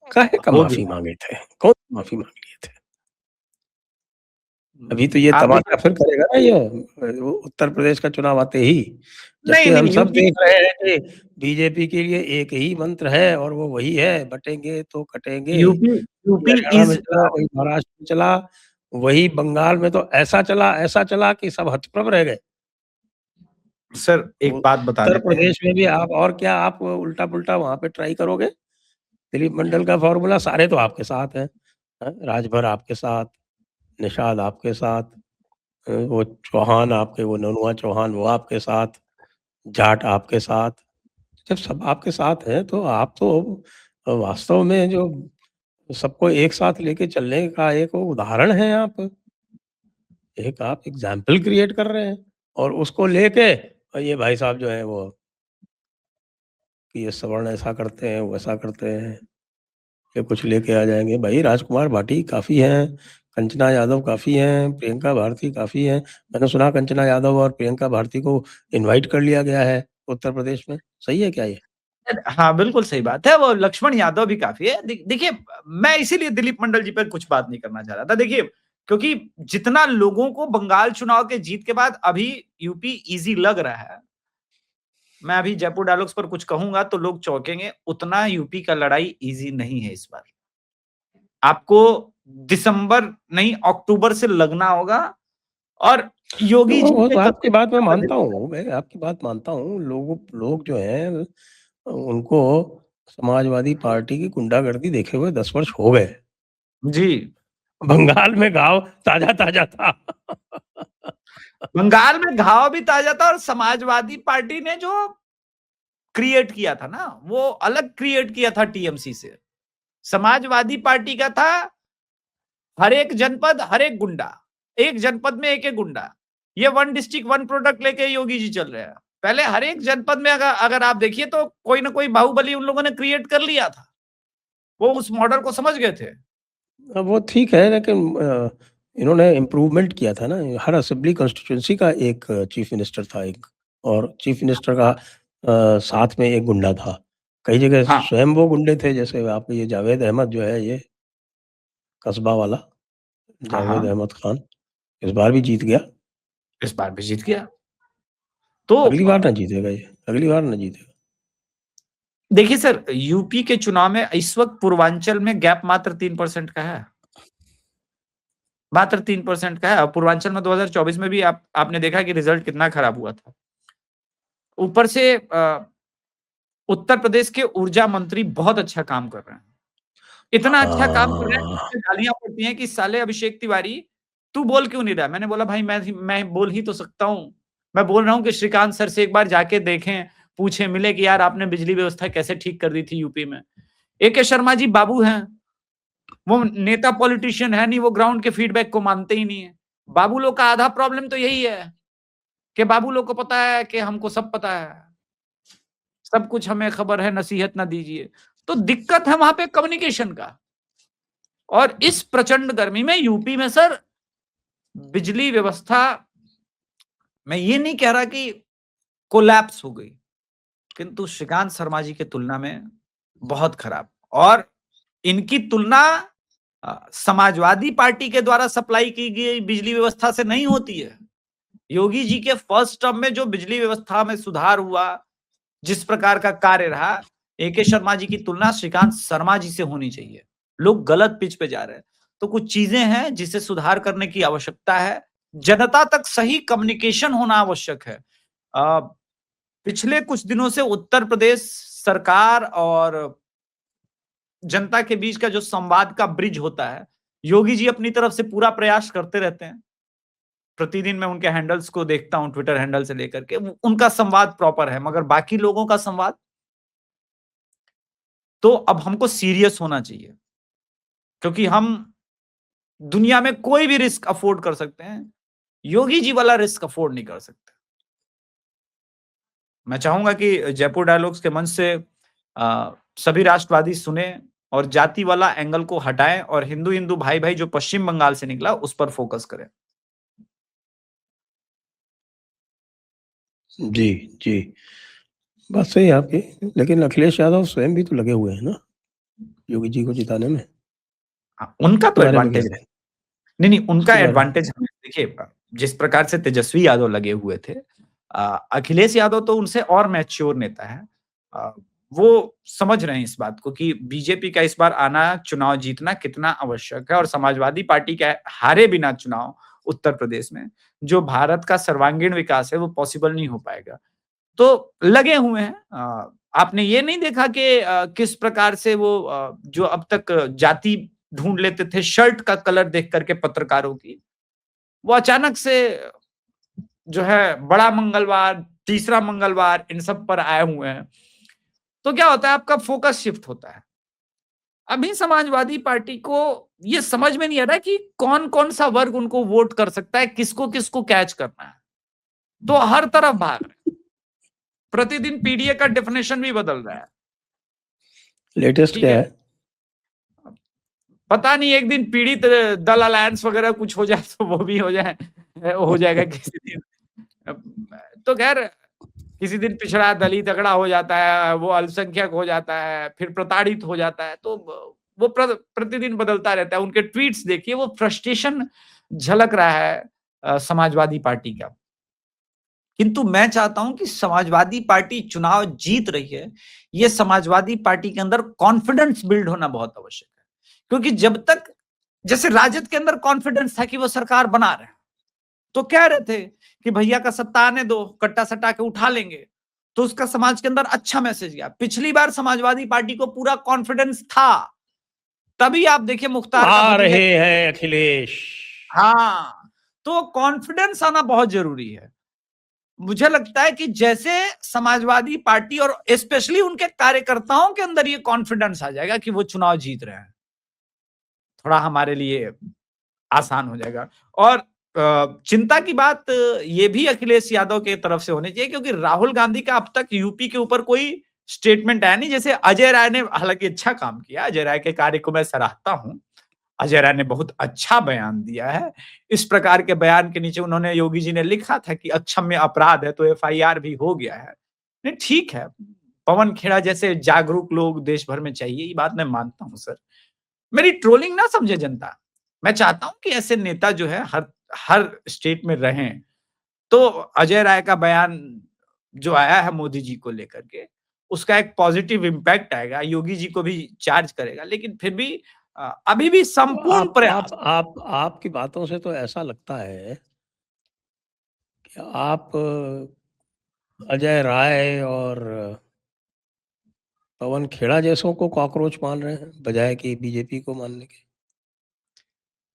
काहे का हो माफी गया। मांगे थे, कौन माफी मांग लिए थे? अभी तो ये आप तमाशा देखिए, फिर करेगा ना ये, वो उत्तर प्रदेश का चुनाव आते ही, नहीं जबकि हम नहीं सब यूपी, देख रहे हैं कि बीजेपी के लिए एक ही मंत्र है और वो वही है, बटेंगे तो कटेंगे। यूपी वही यूपी हरियाणा में इज चला, वही महाराष्ट्र में चला, वही बंगाल में तो ऐसा चला कि सब हतप्रभ रह गए। सर वो एक बात बता उत्तर देते हैं। प्रदेश में भी आप, और क्या आप उल्टा पुल्टा वहां पे ट्राई करोगे? दिलीप मंडल का फॉर्मूला सारे तो आपके साथ हैं, राजभर आपके साथ, निषाद आपके साथ, वो चौहान आपके, वो ननुआ चौहान वो आपके साथ, जाट आपके साथ। जब सब आपके साथ हैं तो आप तो वास्तव में जो सबको एक साथ लेके चलने का एक वो उदाहरण है आप। एक आप एग्जाम्पल क्रिएट कर रहे हैं, और उसको लेके और ये भाई साहब जो है वो कि ये सवर्ण ऐसा करते हैं, वैसा करते हैं, ये कुछ लेके आ जाएँगे। भाई राजकुमार भाटी काफ़ी हैं, कंचना यादव काफ़ी हैं, प्रियंका भारती काफ़ी हैं। मैंने सुना कंचना यादव और प्रियंका भारती को इनवाइट कर लिया गया है उत्तर प्रदेश में। सही है क्या ये? हाँ, बिल्कुल सही बात है, वो लक्ष्मण यादव भी काफ़ी है। देखिए, मैं इसीलिए दिलीप मंडल जी पर कुछ बात नहीं करना चाह रहा था। देखिए, क्योंकि जितना लोगों को बंगाल चुनाव के जीत के बाद अभी यूपी ईज़ी लग रहा है, मैं अभी जयपुर डायलॉग्स पर कुछ कहूँगा तो लोग चौंकेंगे, उतना यूपी का लड़ाई ईज़ी नहीं है इस बार। आपको दिसंबर नहीं, अक्टूबर से लगना होगा, और योगी जी वो के तो आपकी कब्जे बात मैं में मानता प्रदेश हूँ, मैं आपकी बात मानता हूँ। लोग जो हैं उनको समाजवादी पार्टी की गुंडागर्दी देखे हुए 10 वर्ष हो गए। जी, बंगाल में घाव ताज़ा-ताज़ा था। बंगाल में घाव भी ताज़ा था, और समाजवादी पार्टी ने जो क्रिएट किया था ना, वो अलग क्रिएट किया था टीएमसी से। समाजवादी पार्टी का था हर एक जनपद, हर एक गुंडा। एक जनपद में एक-एक गुंडा। ये वन डिस्ट्रिक्ट वन प्रोडक्ट लेके योगी जी चल रहे हैं। पहले हर एक जनपद में अगर अगर आप देखिए तो कोई ना कोई बाहुबली उन लोगों ने क्रिएट कर लिया था। वो उस मॉडल को समझ गए थे। वो ठीक है, लेकिन इन्होंने इम्प्रूवमेंट किया था ना। हर असेंबली कॉन्स्टिट्यूएंसी का एक चीफ मिनिस्टर था एक, और चीफ मिनिस्टर का साथ में एक गुंडा था। कई जगह हाँ, स्वयं वो गुंडे थे, जैसे आप ये जावेद अहमद जो है ये कस्बा वाला, हाँ, जावेद हाँ। अहमद खान, इस बार भी जीत गया। इस बार भी जीत गया। तो अगली बार ना जीतेगा ये, अगली बार ना जीतेगा। देखिए सर, यूपी के चुनाव में इस वक़्त पूर्वांचल में गैप मात्र 3% का है। मात्र 3% का है। पूर्वांचल में 2024 में भी आपने देखा कि रिजल्ट कितना खराब हुआ था। ऊपर से उत्तर प्रदेश के ऊर्जा मंत्री बहुत अच्छा काम कर रहे हैं। इतना अच्छा काम कर रहे हैं हाँ, कि गालियां पड़ती हैं कि साले अभिषेक तिवारी तू बोल क्यों नहीं रहा। मैंने बोला भाई मैं बोल ही तो सकता हूँ। मैं बोल रहा हूँ कि श्रीकांत सर से एक बार जाके देखें, पूछे, मिले कि यार आपने बिजली व्यवस्था कैसे ठीक कर दी थी यूपी में। AK शर्मा जी बाबू हैं, वो नेता पॉलिटिशियन है नहीं, वो ग्राउंड के फीडबैक को मानते ही नहीं है। बाबू लोग का आधा प्रॉब्लम तो यही है कि बाबू लोग को पता है कि हमको सब पता है, सब कुछ हमें खबर है, नसीहत ना दीजिए। तो दिक्कत है वहां पे कम्युनिकेशन का। और इस प्रचंड गर्मी में यूपी में सर बिजली व्यवस्था, मैं ये नहीं कह रहा कि कोलैप्स हो गई, किंतु श्रीकांत शर्मा जी की तुलना में बहुत खराब। और इनकी तुलना समाजवादी पार्टी के द्वारा सप्लाई की गई बिजली व्यवस्था से नहीं होती है। योगी जी के फर्स्ट टर्म में जो बिजली व्यवस्था में सुधार हुआ, जिस प्रकार का कार्य रहा, AK शर्मा जी की तुलना श्रीकांत शर्मा जी से होनी चाहिए। लोग गलत पिच पे जा रहे हैं। तो कुछ चीजें हैं जिसे सुधार करने की आवश्यकता है। जनता तक सही कम्युनिकेशन होना आवश्यक है। पिछले कुछ दिनों से उत्तर प्रदेश सरकार और जनता के बीच का जो संवाद का ब्रिज होता है, योगी जी अपनी तरफ से पूरा प्रयास करते रहते हैं। प्रतिदिन मैं उनके हैंडल्स को देखता हूं, ट्विटर हैंडल से लेकर के, उनका संवाद प्रॉपर है, मगर बाकी लोगों का संवाद, तो अब हमको सीरियस होना चाहिए, क्योंकि हम दुनिया में कोई भी रिस्क अफोर्ड कर सकते हैं, योगी जी वाला रिस्क अफोर्ड नहीं कर सकते। मैं चाहूंगा कि जयपुर डायलॉग्स के मंच से सभी राष्ट्रवादी सुने और जाति वाला एंगल को हटाएं और हिंदू हिंदू भाई भाई जो पश्चिम बंगाल से निकला उस पर फोकस करें। जी, जी। बात सही है आपकी, लेकिन अखिलेश यादव स्वयं भी तो लगे हुए हैं ना, योगी जी को जिताने में। हाँ, उनका उसके तो बारे में क्या एडवांटेज है। कहें? नहीं, उनका उसके बारे में एडवांटेज हमें देखिए, जिस प्रकार से तेजस्वी यादव लगे हुए थे, अखिलेश यादव तो उनसे और मैच्योर नेता है। वो समझ रहे हैं इस बात को कि बीजेपी का इस बार आना, चुनाव जीतना कितना आवश्यक है, और समाजवादी पार्टी का हारे बिना चुनाव उत्तर प्रदेश में जो भारत का सर्वांगीण विकास है वो पॉसिबल नहीं हो पाएगा। तो लगे हुए हैं। आपने ये नहीं देखा कि किस प्रकार से वो जो अब तक जाति ढूंढ लेते थे शर्ट का कलर देख करके पत्रकारों की, वो अचानक से जो है बड़ा मंगलवार, तीसरा मंगलवार, इन सब पर आए हुए हैं। तो क्या होता है, आपका फोकस शिफ्ट होता है। अभी समाजवादी पार्टी को ये समझ में नहीं आ रहा कि कौन कौन सा वर्ग उनको वोट कर सकता है, किसको किसको कैच करना है, तो हर तरफ भाग रहे हैं। प्रतिदिन पीडीए का डेफिनेशन भी बदल रहा है। लेटेस्ट ठीक क्या है, है? पता नहीं एक दिन पीड़ित दल अलायंस वगैरह कुछ हो जाए तो वो भी हो जाएगा किसी दिन। तो खैर, किसी दिन पिछड़ा दलित तगड़ा हो जाता है, वो अल्पसंख्यक हो जाता है, फिर प्रताड़ित हो जाता है, तो वो प्रतिदिन बदलता रहता है। उनके ट्वीट्स देखिए, वो फ्रस्ट्रेशन झलक रहा है समाजवादी पार्टी का। किंतु मैं चाहता हूं कि समाजवादी पार्टी चुनाव जीत रही है, ये समाजवादी पार्टी के अंदर कॉन्फिडेंस बिल्ड होना बहुत आवश्यक है। क्योंकि जब तक, जैसे राजद के अंदर कॉन्फिडेंस था कि वो सरकार बना रहे हैं, तो कह रहे थे कि भैया का सत्ता आने दो, कट्टा सट्टा के उठा लेंगे, तो उसका समाज के अंदर अच्छा मैसेज गया। पिछली बार समाजवादी पार्टी को पूरा कॉन्फिडेंस था, तभी आप देखिए मुख्तार का आ भतीजा। रहे हैं अखिलेश। हाँ, तो कॉन्फिडेंस आना बहुत जरूरी है। मुझे लगता है कि जैसे समाजवादी पार्टी और स्पेशली उनके कार्यकर्ताओं के अंदर ये कॉन्फिडेंस आ जाएगा कि वो चुनाव जीत रहे हैं, थोड़ा हमारे लिए आसान हो जाएगा। और चिंता की बात ये भी अखिलेश यादव के तरफ से होनी चाहिए, क्योंकि राहुल गांधी का अब तक यूपी के ऊपर कोई स्टेटमेंट आया नहीं। जैसे अजय राय ने हालांकि अच्छा काम किया, अजय राय के कार्य को मैं सराहता हूं, अजय राय ने बहुत अच्छा बयान दिया है। इस प्रकार के बयान के नीचे उन्होंने, योगी जी ने लिखा था कि अक्षम्य अपराध है, तो FIR भी हो गया है। नहीं, ठीक है, पवन खेड़ा जैसे जागरूक लोग देश भर में चाहिए, ये बात मैं मानता हूं सर। मेरी ट्रोलिंग ना समझे जनता। मैं चाहता हूं कि ऐसे नेता जो है हर हर स्टेट में रहें। तो अजय राय का बयान जो आया है मोदी जी को लेकर के, उसका एक पॉजिटिव इम्पैक्ट आएगा, योगी जी को भी चार्ज करेगा। लेकिन फिर भी अभी भी संपूर्ण आप प्रयास। आपकी बातों से तो ऐसा लगता है कि आप अजय राय और पवन खेड़ा जैसों को कॉकरोच मान रहे हैं बजाय कि बीजेपी को मानने के।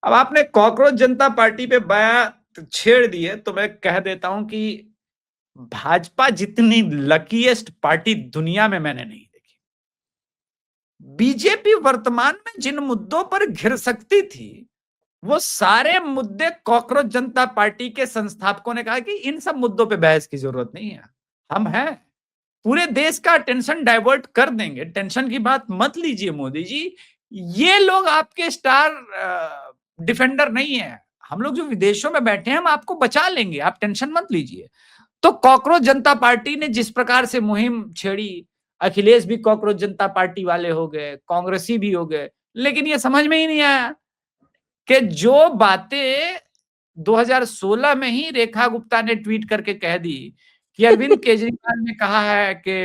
अब आपने कॉकरोच जनता पार्टी पे बात छेड़ दी है, तो मैं कह देता हूं कि भाजपा जितनी लकीएस्ट पार्टी दुनिया में मैंने नहीं देखी। बीजेपी वर्तमान में जिन मुद्दों पर घिर सकती थी, वो सारे मुद्दे कॉकरोच जनता पार्टी के संस्थापकों ने कहा कि इन सब मुद्दों पे बहस की जरूरत नहीं है, हम हैं, पूरे देश का टेंशन डाइवर्ट कर देंगे, टेंशन की बात मत लीजिए मोदी जी, ये लोग आपके स्टार डिफेंडर नहीं है, हम लोग जो विदेशों में बैठे हैं हम आपको बचा लेंगे, आप टेंशन मत लीजिए। तो कॉकरोच जनता पार्टी ने जिस प्रकार से मुहिम छेड़ी, अखिलेश भी कॉकरोच जनता पार्टी वाले हो गए, कांग्रेसी भी हो गए, लेकिन ये समझ में ही नहीं आया कि जो बातें 2016 में ही रेखा गुप्ता ने ट्वीट करके कह दी कि अरविंद केजरीवाल ने कहा है कि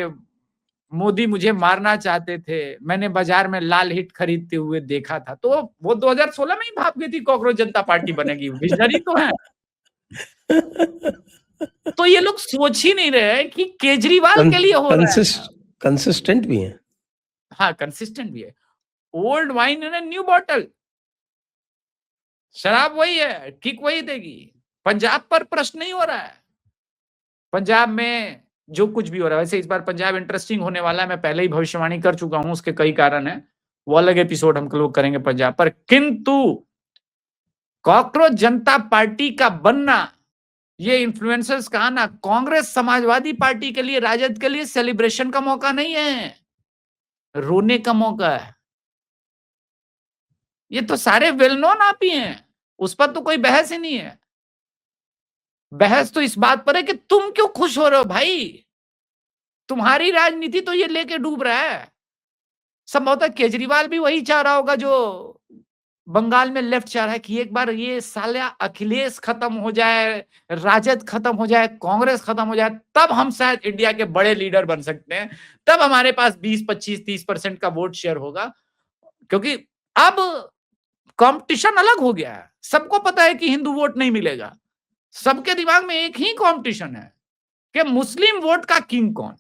मोदी मुझे मारना चाहते थे, मैंने बाजार में लाल हिट खरीदते हुए देखा था, तो वो 2016 में ही भाप गई थी कॉकरोच जनता पार्टी बनेगी, विजनरी तो है। तो ये लोग सोच ही नहीं रहे कि केजरीवाल के लिए हो रहा है। कंसिस्टेंट भी है। हाँ, कंसिस्टेंट भी है। Old wine in a new bottle, शराब वही है, किक वही देगी। पंजाब पर प्रश्न नहीं हो रहा है, पंजाब में जो कुछ भी हो रहा है, वैसे इस बार पंजाब इंटरेस्टिंग होने वाला है, मैं पहले ही भविष्यवाणी कर चुका हूं, उसके कई कारण हैं, वो अलग एपिसोड हम लोग करेंगे पंजाब पर। किंतु कॉकरोच जनता पार्टी का बनना, ये इन्फ्लुएंसर्स का आना, कांग्रेस समाजवादी पार्टी के लिए, राजद के लिए सेलिब्रेशन का मौका नहीं है, रोने का मौका है। ये तो सारे वेल नोन आप ही हैं, उस पर तो कोई बहस ही नहीं है। बहस तो इस बात पर है कि तुम क्यों खुश हो रहे हो भाई, तुम्हारी राजनीति तो ये लेके डूब रहा है। संभवतः केजरीवाल भी वही चाह रहा होगा जो बंगाल में लेफ्ट चाह रहा है कि एक बार ये साला अखिलेश खत्म हो जाए, राजद खत्म हो जाए, कांग्रेस खत्म हो जाए, तब हम शायद इंडिया के बड़े लीडर बन सकते हैं, तब हमारे पास 20, 25, 30% का वोट शेयर होगा। क्योंकि अब कंपटीशन अलग हो गया है, सबको पता है कि हिंदू वोट नहीं मिलेगा, सबके दिमाग में एक ही कंपटीशन है कि मुस्लिम वोट का किंग कौन,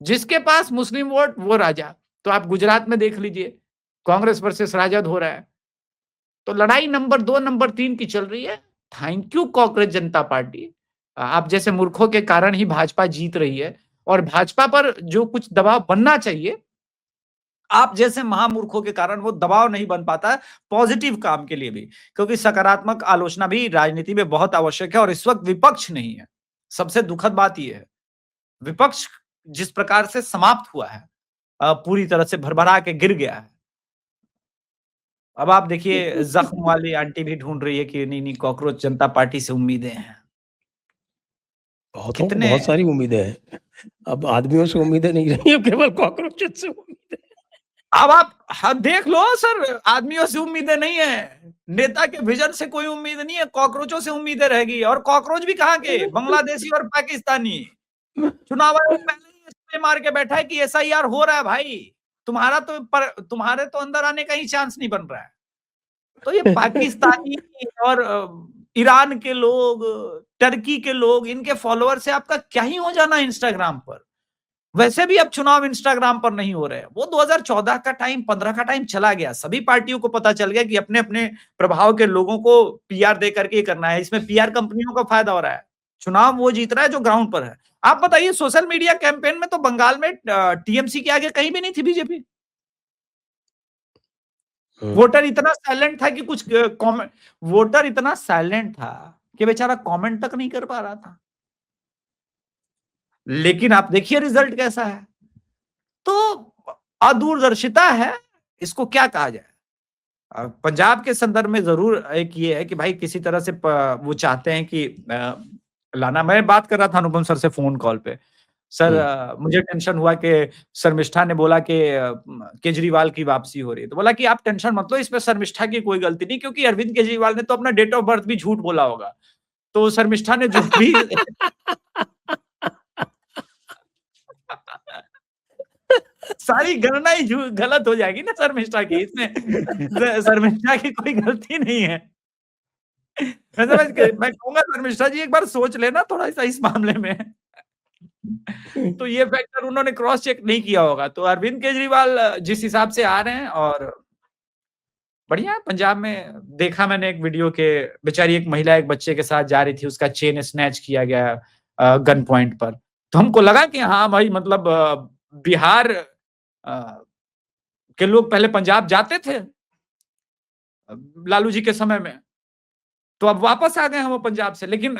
जिसके पास मुस्लिम वोट वो राजा। तो आप गुजरात में देख लीजिए, कांग्रेस वर्सेस राजद हो रहा है, तो लड़ाई नंबर 2 नंबर 3 की चल रही है। Thank you Congress Janata party, आप जैसे मूर्खों के कारण ही भाजपा जीत रही है, और भाजपा पर जो कुछ दबाव बनना चाहिए, आप जैसे महामूर्खों के कारण वो दबाव नहीं बन पाता पॉजिटिव काम के लिए भी, क्योंकि सकारात्मक आलोचना भी राजनीति में बहुत आवश्यक है, और इस वक्त विपक्ष नहीं है। सबसे दुखद बात यह है, विपक्ष जिस प्रकार से समाप्त हुआ है, पूरी तरह से भरभरा के गिर गया है। अब आप देखिए, जख्म वाली आंटी भी ढूंढ रही है कि नहीं नहीं कॉकरोच जनता पार्टी से उम्मीदें हैं। बहुतों को कितने, बहुत सारी उम्मीदें हैं, अब आदमियों से उम्मीदें नहीं रही, अब केवल कॉकरोचेस से उम्मीदें। अब आप देख लो सर, आदमियों से उम्मीदें नहीं है, नेता के विजन से कोई उम्मीद नहीं है, कॉकरोचों से उम्मीदें रहेगी। और कॉकरोच भी कहाँ के, बांग्लादेशी और पाकिस्तानी। चुनाव आयोग पहले ही इसमें मार के बैठा है कि एसआईआर हो रहा है भाई, तुम्हारे तो अंदर आने का ही चांस नहीं बन रहा है। तो ये पाकिस्तानी और ईरान के लोग, टर्की के लोग, इनके फॉलोअर से आपका क्या ही हो जाना इंस्टाग्राम पर। वैसे भी अब चुनाव इंस्टाग्राम पर नहीं हो रहे हैं, वो 2014 का टाइम, 15 का टाइम चला गया। सभी पार्टियों को पता चल गया कि अपने अपने प्रभाव के लोगों को पीआर दे करके करना है, इसमें पीआर कंपनियों का फायदा हो रहा है। चुनाव वो जीत रहा है जो ग्राउंड पर है। आप बताइए, सोशल मीडिया कैंपेन में तो बंगाल में टीएमसी के आगे कहीं भी नहीं थी बीजेपी। वोटर इतना साइलेंट था कि कुछ कमेंट, वोटर इतना साइलेंट था कि बेचारा कमेंट तक नहीं कर पा रहा था। लेकिन आप देखिए रिजल्ट कैसा है। तो अदूरदर्शिता है, इसको क्या कहा जाए। पंजाब के संदर्भ में जरूर एक ये है कि भाई किसी तरह से वो चाहते हैं कि लाना। मैं बात कर रहा था अनुपम सर से फोन कॉल पे, सर मुझे टेंशन हुआ कि शर्मिष्ठा ने बोला कि केजरीवाल की वापसी हो रही है, तो बोला कि आप टेंशन मत लो, इसमें शर्मिष्ठा की कोई गलती नहीं, क्योंकि अरविंद केजरीवाल ने तो अपना डेट ऑफ बर्थ भी झूठ बोला होगा, तो शर्मिष्ठा ने जो भी सारी गणना ही गलत हो जाएगी ना शर्मिष्ठा की, इसमें शर्मिष्ठा की कोई गलती नहीं है। मैं कहूंगा शर्मिष्ठा जी एक बार सोच लेना थोड़ा सा इस मामले में। तो ये फैक्टर उन्होंने क्रॉस चेक नहीं किया होगा। तो अरविंद केजरीवाल जिस हिसाब से आ रहे हैं, और बढ़िया है। पंजाब में देखा मैंने एक वीडियो के, बेचारी एक महिला एक बच्चे के साथ जा रही थी, उसका चेन स्नैच किया गया गन पॉइंट पर। तो हमको लगा कि हाँ भाई, मतलब बिहार के लोग पहले पंजाब जाते थे लालू जी के समय में, तो अब वापस आ गए हैं वो पंजाब से, लेकिन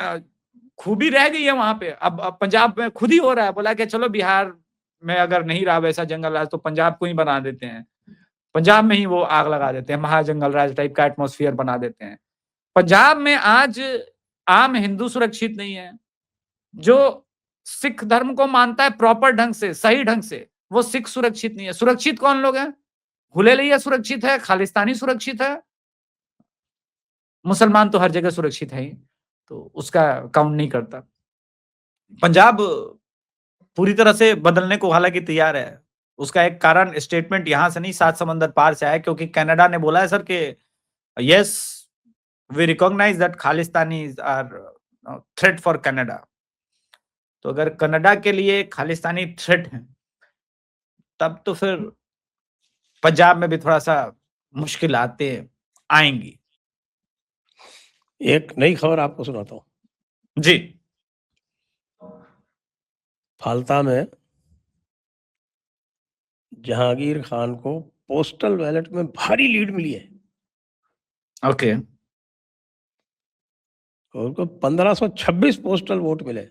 खूबी रह गई है वहां पे। अब पंजाब में खुद ही हो रहा है, बोला कि चलो बिहार में अगर नहीं रहा वैसा जंगल राज तो पंजाब को ही बना देते हैं, पंजाब में ही वो आग लगा देते हैं, महाजंगल राज टाइप का एटमॉस्फेयर बना देते हैं। पंजाब में आज आम हिंदू सुरक्षित नहीं है। जो सिख धर्म को मानता है प्रॉपर ढंग से, सही ढंग से, वो सिख सुरक्षित नहीं है। सुरक्षित कौन लोग हैं? हुलेलिया सुरक्षित है, खालिस्तानी सुरक्षित है, मुसलमान तो हर जगह सुरक्षित है ही, तो उसका काउंट नहीं करता। पंजाब पूरी तरह से बदलने को हालांकि तैयार है। उसका एक कारण स्टेटमेंट यहां से नहीं, 7 समंदर पार से आया, क्योंकि कनाडा ने बोला है सर कि yes we recognise that Khalistanis are threat for Canada. तो अगर कनाडा के लिए खालिस्तानी थ्रेट है, तब तो फिर पंजाब में भी थोड़ा सा मुश्किल आएंगी। एक नई खबर आपको सुनाता हूं जी। फाल्ता में जहांगीर खान को पोस्टल बैलेट में भारी लीड मिली है। ओके। और उनको 1526 पोस्टल वोट मिले,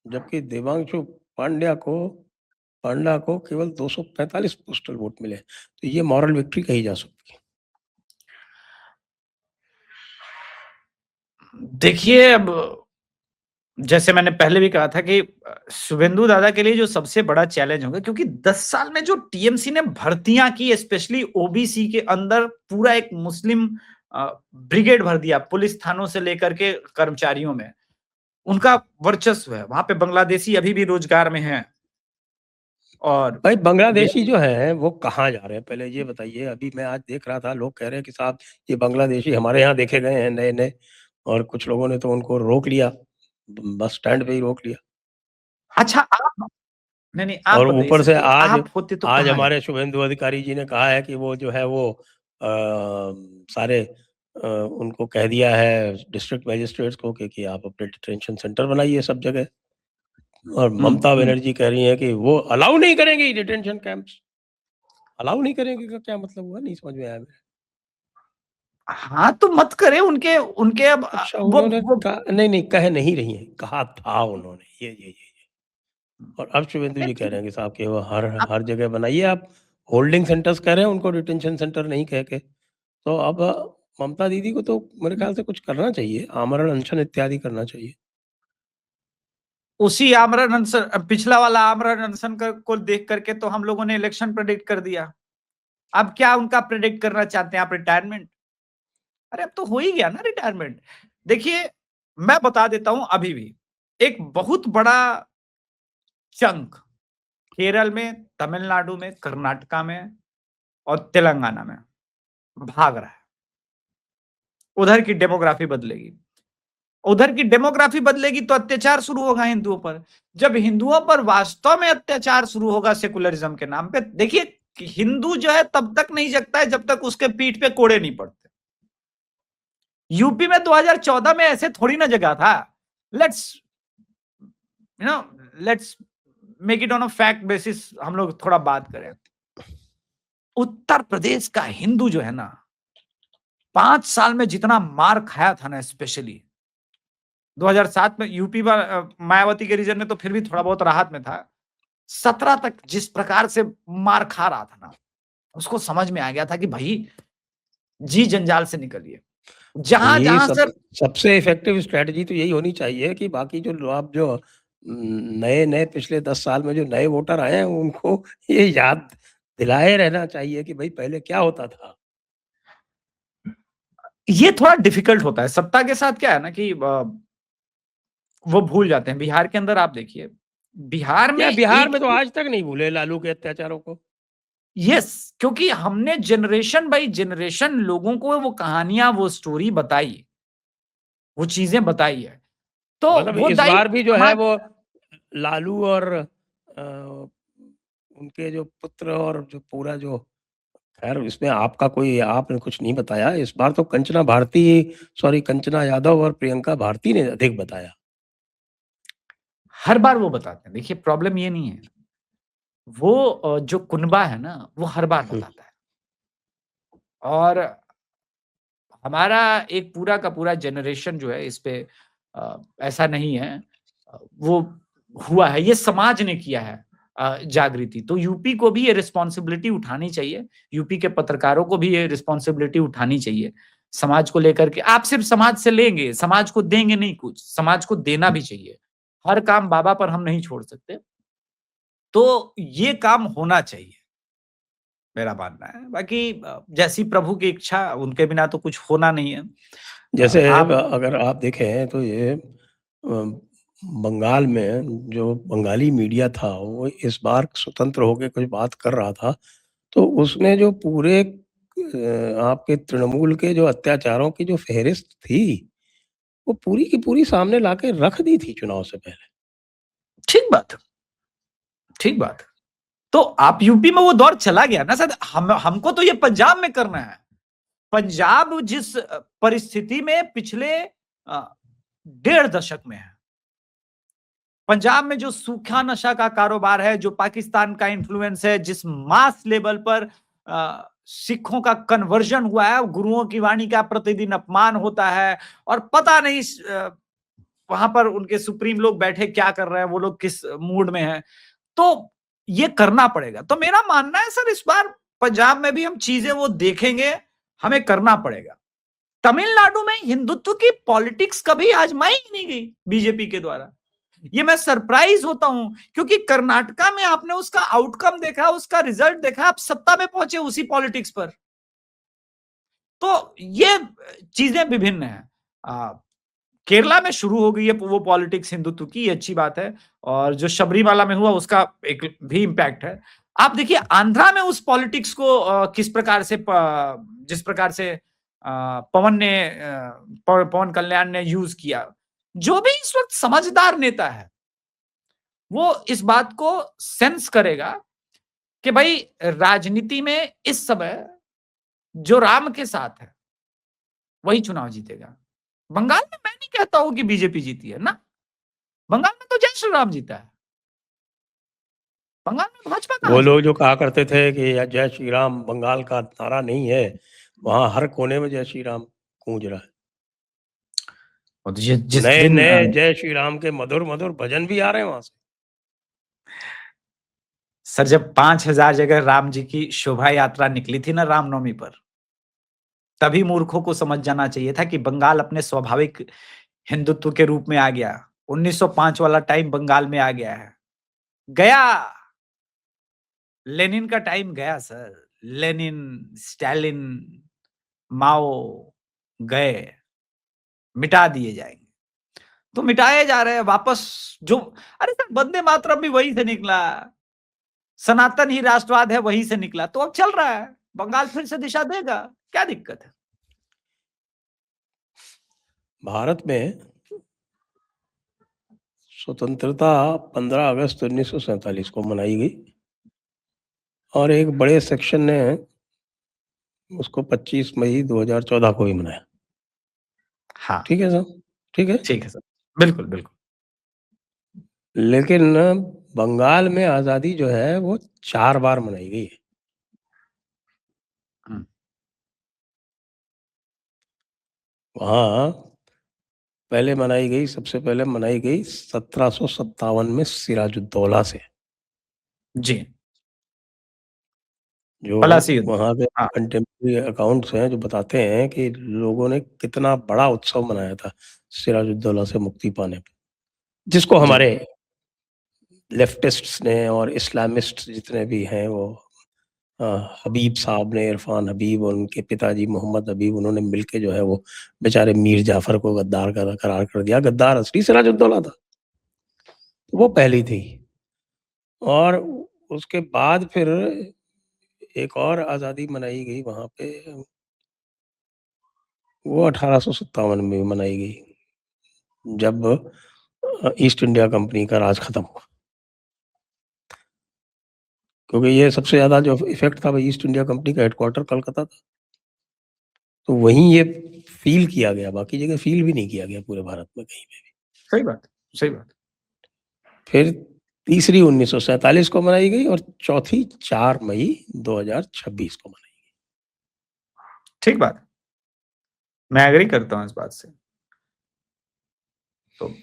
जबकि देवांशु पांड्या को केवल 245 पोस्टल वोट मिले। तो ये मॉरल विक्ट्री कही जा सकती है। देखिए, अब जैसे मैंने पहले भी कहा था कि शुभेंदु दादा के लिए जो सबसे बड़ा चैलेंज होगा, क्योंकि 10 साल में जो टीएमसी ने भर्तियां की, स्पेशली ओबीसी के अंदर पूरा एक मुस्लिम ब्रिगेड भर दिया, पुलिस थानों से लेकर के कर्मचारियों में उनका वर्चस्व है। वहां पे बांग्लादेशी अभी भी रोजगार में हैं। और भाई बांग्लादेशी जो है वो कहाँ जा रहे हैं, पहले ये बताइए। अभी मैं आज देख रहा था, लोग कह रहे हैं कि साहब ये बांग्लादेशी हमारे यहाँ देखे गए हैं नए नए, और कुछ लोगों ने तो उनको रोक लिया, बस स्टैंड पे ही रोक लिया। अच्छा, आप नहीं आप और बताइए ऊपर सर से कि आज आप होते तो आज कहाँ हमारे जाते? शुभेंदु अधिकारी जी ने कहा है कि वो जो है वो सारे उनको कह दिया है डिस्ट्रिक्ट मजिस्ट्रेट्स को कि आप अपने डिटेंशन सेंटर बनाइए सब जगह। और ममता बनर्जी कह रही है कि वो अलाउ नहीं करेंगी डिटेंशन कैंप्स। अलाउ नहीं करेंगे का क्या मतलब हुआ, नहीं समझ में आया मेरे। हाँ, तो मत करे उनके उनके अब अच्छा, वो उन्होंने नहीं कह नहीं रही है, कहा था उन्होंने ये। और अब शुभेंदु जी कह रहे हैं कि साहब कि वो हर जगह बनाइए आप। होल्डिंग सेंटर्स कह रहे हैं उनको, डिटेंशन सेंटर नहीं कह के। तो अब ममता दीदी को तो मेरे ख्याल से कुछ करना चाहिए, आमरण अनशन इत्यादि करना चाहिए। उसी आमरण अनशन, पिछला वाला आमरण अनशन को देख करके तो हम लोगों ने इलेक्शन प्रेडिक्ट कर दिया। अब क्या उनका प्रेडिक्ट करना चाहते हैं आप? रिटायरमेंट? अरे अब तो हो ही गया ना रिटायरमेंट। देखिए, मैं बता देता हूं, अभी भी एक बहुत बड़ा चंक केरल में, तमिलनाडु में, कर्नाटका में और तेलंगाना में भाग रहा है। उधर की डेमोग्राफी बदलेगी। उधर की डेमोग्राफी बदलेगी तो अत्याचार शुरू होगा हिंदुओं पर। जब हिंदुओं पर वास्तव में अत्याचार शुरू होगा सेकुलरिज्म के नाम पे, देखिए हिंदू जो है तब तक नहीं जगता है जब तक उसके पीठ पे कोड़े नहीं पड़ते। यूपी में 2014 में ऐसे थोड़ी ना जगह था। Let's let's make it on a fact basis, हम लोग थोड़ा बात करें। उत्तर प्रदेश का हिंदू जो है ना, 5 साल में जितना मार खाया था ना, स्पेशली 2007 में यूपी मायावती के रीजन में तो फिर भी थोड़ा बहुत राहत में था। 17 तक जिस प्रकार से मार खा रहा था ना, उसको समझ में आ गया था कि भाई जी जंजाल से निकलिए। जहां ये जहां सर सबसे इफेक्टिव स्ट्रेटजी तो यही होनी चाहिए कि बाकी जो आप जो नए नए पिछले 10 साल में जो नए वोटर आए हैं उनको ये याद दिलाए रहना चाहिए कि भाई पहले क्या होता था। ये थोड़ा डिफिकल्ट होता है सत्ता के साथ। क्या है ना कि वो भूल जाते हैं। बिहार के अंदर आप देखिए, बिहार में क्या बिहार एक में तो आज तक नहीं भूले लालू के अत्याचारों को। यस, क्योंकि हमने जनरेशन बाय जनरेशन लोगों को वो कहानियां, वो स्टोरी बताई, वो चीजें बताई है, तो मतलब वो इस बार दायित्व भी जो है समाज। वो लालू और उनके जो पुत्र और जो पूरा जो, खैर इसमें आपका कोई, आपने कुछ नहीं बताया इस बार तो कंचना यादव और प्रियंका भारती ने अधिक बताया। हर बार वो बताते हैं, देखिए प्रॉब्लम ये नहीं है, वो जो कुनबा है ना, वो हर बार बताता है, और हमारा एक पूरा का पूरा जनरेशन जो है इस पे ऐसा नहीं है, वो हुआ है, ये समाज ने किया है जागृति, तो यूपी को भी ये रिस्पॉन्सिबिलिटी उठानी चाहिए, यूपी के पत्रकारों को भी ये रिस्पॉन्सिबिलिटी उठानी चाहिए, समाज को लेकर के। आप सिर्फ समाज से लेंगे, समाज को देंगे नहीं, कुछ समाज को देना भी चाहिए, हर काम बाबा पर हम नहीं छोड़ सकते, तो ये काम होना चाहिए, मेरा मानना है। बाकी जैसी प्रभु की इच्छा, उनके बिना तो कुछ होना नहीं है। जैसे आप अगर आप देखें तो ये बंगाल में जो बंगाली मीडिया था वो इस बार स्वतंत्र होके कुछ बात कर रहा था, तो उसने जो पूरे आपके तृणमूल के जो अत्याचारों की जो फ़हरिस्त थी, वो पूरी की पूरी सामने लाके रख दी थी चुनाव से पहले। ठीक बात, ठीक बात। तो आप यूपी में वो दौर चला गया ना सर, हमको तो ये पंजाब में करना है। पंजाब जिस परिस्थिति में पिछले 1.5 दशक में है, पंजाब में जो सूखा नशा का कारोबार है, जो पाकिस्तान का इन्फ्लुएंस है, जिस मास लेवल पर सिखों का कन्वर्जन हुआ है, गुरुओं की वाणी का प्रतिदिन अपमान होता है, और पता नहीं वहां पर उनके सुप्रीम लोग बैठे क्या कर रहे हैं, वो लोग किस मूड में हैं, तो ये करना पड़ेगा। तो मेरा मानना है सर, इस बार पंजाब में भी हम चीजें वो देखेंगे, हमें करना पड़ेगा। तमिलनाडु में हिंदुत्व की पॉलिटिक्स कभी आजमाई ही नहीं गई बीजेपी के द्वारा, ये मैं सरप्राइज होता हूं, क्योंकि कर्नाटका में आपने उसका आउटकम देखा, उसका रिजल्ट देखा, आप सत्ता में पहुंचे उसी पॉलिटिक्स पर। तो ये चीजें विभिन्न है। केरला में शुरू हो गई है वो पॉलिटिक्स हिंदुत्व की, ये अच्छी बात है, और जो शबरीमाला में हुआ उसका एक भी इम्पैक्ट है। आप देखिए आंध्रा में उस पॉलिटिक्स को किस प्रकार से जिस प्रकार से पवन कल्याण ने यूज किया, जो भी इस वक्त समझदार नेता है वो इस बात को सेंस करेगा कि भाई राजनीति में इस समय जो राम के साथ है वही चुनाव जीतेगा। बंगाल में मैं नहीं कहता हूं कि बीजेपी जीती है ना, बंगाल में तो जय श्री राम जीता है, बंगाल में भाजपा वो कहां लोग जीती जो है? कहा करते थे कि जय श्री राम बंगाल का नारा नहीं है, वहाँ हर कोने में जय श्री राम गूंज रहा है। और जिस दिन नए-नए जय श्री राम के मधुर-मधुर भजन भी आ रहे हैं वहाँ से। सर जब 5,000 जगह राम जी की शोभा यात्रा निकली थी ना रामनवमी पर, तभी मूर्खों को समझ जाना चाहिए था कि बंगाल अपने स्वाभाविक हिंदुत्व के रूप में आ गया। 1905 वाला टाइम बंगाल में आ गया है, गया। लेनिन का टाइम गया सर, लेनिन, स्टालिन, माओ गए, मिटा दिए जाएंगे, तो मिटाए जा रहे हैं वापस। जो अरे सर वंदे मातरम भी वहीं से निकला, सनातन ही राष्ट्रवाद है वहीं से निकला, तो अब चल रहा है, बंगाल फिर से दिशा देगा, क्या दिक्कत है? भारत में स्वतंत्रता 15 अगस्त 1947 को मनाई गई और एक बड़े सेक्शन ने उसको 25 मई 2014 को भी मनाया। हाँ, ठीक है साहब, ठीक है। ठीक है सर, बिल्कुल बिल्कुल। लेकिन बंगाल में आज़ादी जो है वो 4 बार मनाई गई है। हम्म, वहाँ पहले मनाई गई, सबसे पहले मनाई गई 1757 में सिराजुद्दौला से। जी, जो पलासी युद्ध। वहाँ के हाँ, कंटेम्परेरी अकाउंट्स हैं जो बताते हैं कि लोगों ने कितना बड़ा उत्सव मनाया था सिराजुद्दौला से मुक्ति पाने पे, जिसको जी, हमारे लेफ्टिस्ट्स ने और इस्लामिस्ट जितने भी हैं वो अ, हबीब साहब ने, इरफान हबीब और उनके पिताजी मोहम्मद हबीब, उन्होंने मिलके जो है वो बेचारे मीर जाफर को गद्दार का करार कर दिया। गद्दार असली सिराजुद्दौला था, वो पहली थी। और उसके बाद फिर एक और आज़ादी मनाई गई वहाँ पे, वो 1857 में मनाई गई, जब ईस्ट इंडिया कंपनी का राज खत्म हुआ। क्योंकि ये सबसे ज़्यादा जो इफ़ेक्ट था वो ईस्ट इंडिया कंपनी का हेडक्वार्टर कलकत्ता था। तो वहीं ये फ़ील किया गया, बाकी जगह फ़ील भी नहीं किया गया पूरे भारत में कहीं पे भी। सही बात, सही बात। फिर तीसरी 1947 को मनाई गई और चौथी 4 मई 2026 को मनाई गई। ठीक बात है। मैं एग्री करता हूँ इस बात से। तो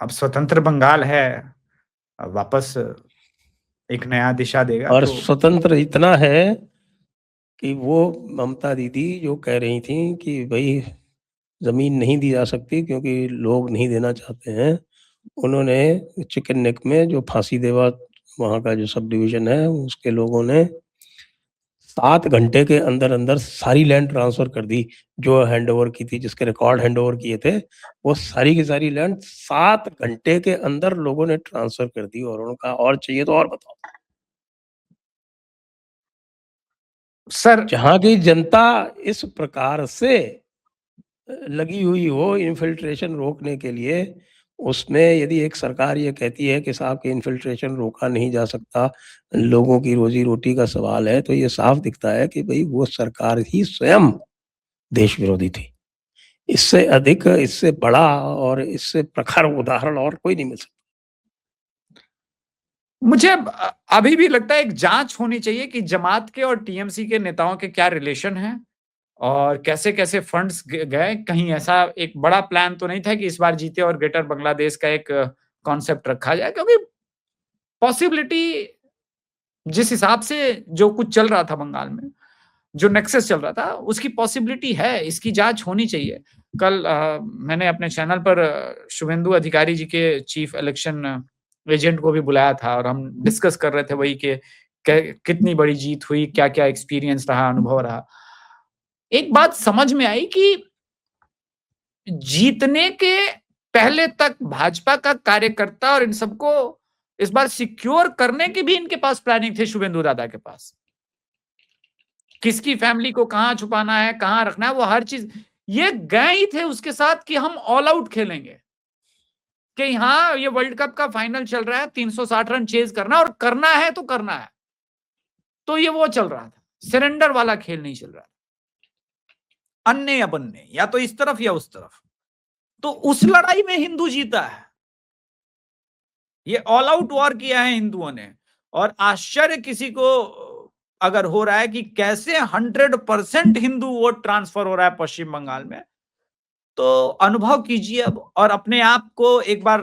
अब स्वतंत्र बंगाल है, अब वापस एक नया दिशा देगा और तो स्वतंत्र इतना है कि वो ममता दीदी जो कह रही थी कि भई ज़मीन नहीं दी जा सकती क्योंकि लोग नहीं देना चाहते हैं, उन्होंने चिकन नेक में जो फांसी देवा वहाँ का जो सब डिवीज़न है, उसके लोगों ने 7 घंटे के अंदर-अंदर सारी लैंड ट्रांसफ़र कर दी, जो हैंडओवर की थी, जिसके रिकॉर्ड हैंडओवर किए थे, वो सारी की सारी लैंड 7 घंटे के अंदर लोगों ने ट्रांसफ़र कर दी और उन्होंने कहा और चाहिए तो और बताओ। सर जहाँ की जनता इस प्रकार से लगी हुई हो इन्फिल्ट्रेशन रोकने के लिए, उसमें यदि एक सरकार ये कहती है कि साहब कि इन्फिल्ट्रेशन रोका नहीं जा सकता, लोगों की रोज़ी-रोटी का सवाल है, तो ये साफ दिखता है कि भई वो सरकार ही स्वयं देश विरोधी थी। इससे अधिक, इससे बड़ा और इससे प्रखर उदाहरण और कोई नहीं मिल सकता। मुझे अभी भी लगता है एक जांच होनी चाहिए कि जमात के और टीएमसी के नेताओं के क्या रिलेशन हैं और कैसे-कैसे फंड्स गए। कहीं ऐसा एक बड़ा प्लान तो नहीं था कि इस बार जीते और ग्रेटर बांग्लादेश का एक कॉन्सेप्ट रखा जाए, क्योंकि पॉसिबिलिटी जिस हिसाब से जो कुछ चल रहा था बंगाल में, जो नेक्सस चल रहा था, उसकी पॉसिबिलिटी है, इसकी जांच होनी चाहिए। कल मैंने अपने चैनल पर शुभेंदु अधिकारी जी के चीफ इलेक्शन एजेंट को भी बुलाया था और हम डिस्कस कर रहे थे वही कि कितनी बड़ी जीत हुई, क्या-क्या एक्सपीरियंस रहा, अनुभव रहा। एक बात समझ में आई कि जीतने के पहले तक भाजपा का कार्यकर्ता और इन सबको इस बार सिक्योर करने की भी इनके पास प्लानिंग थे शुभेंदु दादा के पास। किसकी फैमिली को कहां छुपाना है, कहां रखना है, वो हर चीज ये गए ही थे उसके साथ कि हम ऑल आउट खेलेंगे, कि हाँ ये वर्ल्ड कप का फाइनल चल रहा है, 360 रन चेज करना और करना है तो करना है। तो ये वो चल रहा था, सरेंडर वाला खेल नहीं चल रहा था, अन्य या बन्ने, या तो इस तरफ या उस तरफ। तो उस लड़ाई में हिंदू जीता है, ये ऑल आउट वॉर किया है हिंदुओं ने। और आश्चर्य किसी को अगर हो रहा है कि कैसे 100% हिंदू वोट ट्रांसफर हो रहा है पश्चिम बंगाल में, तो अनुभव कीजिए अब और अपने आप को एक बार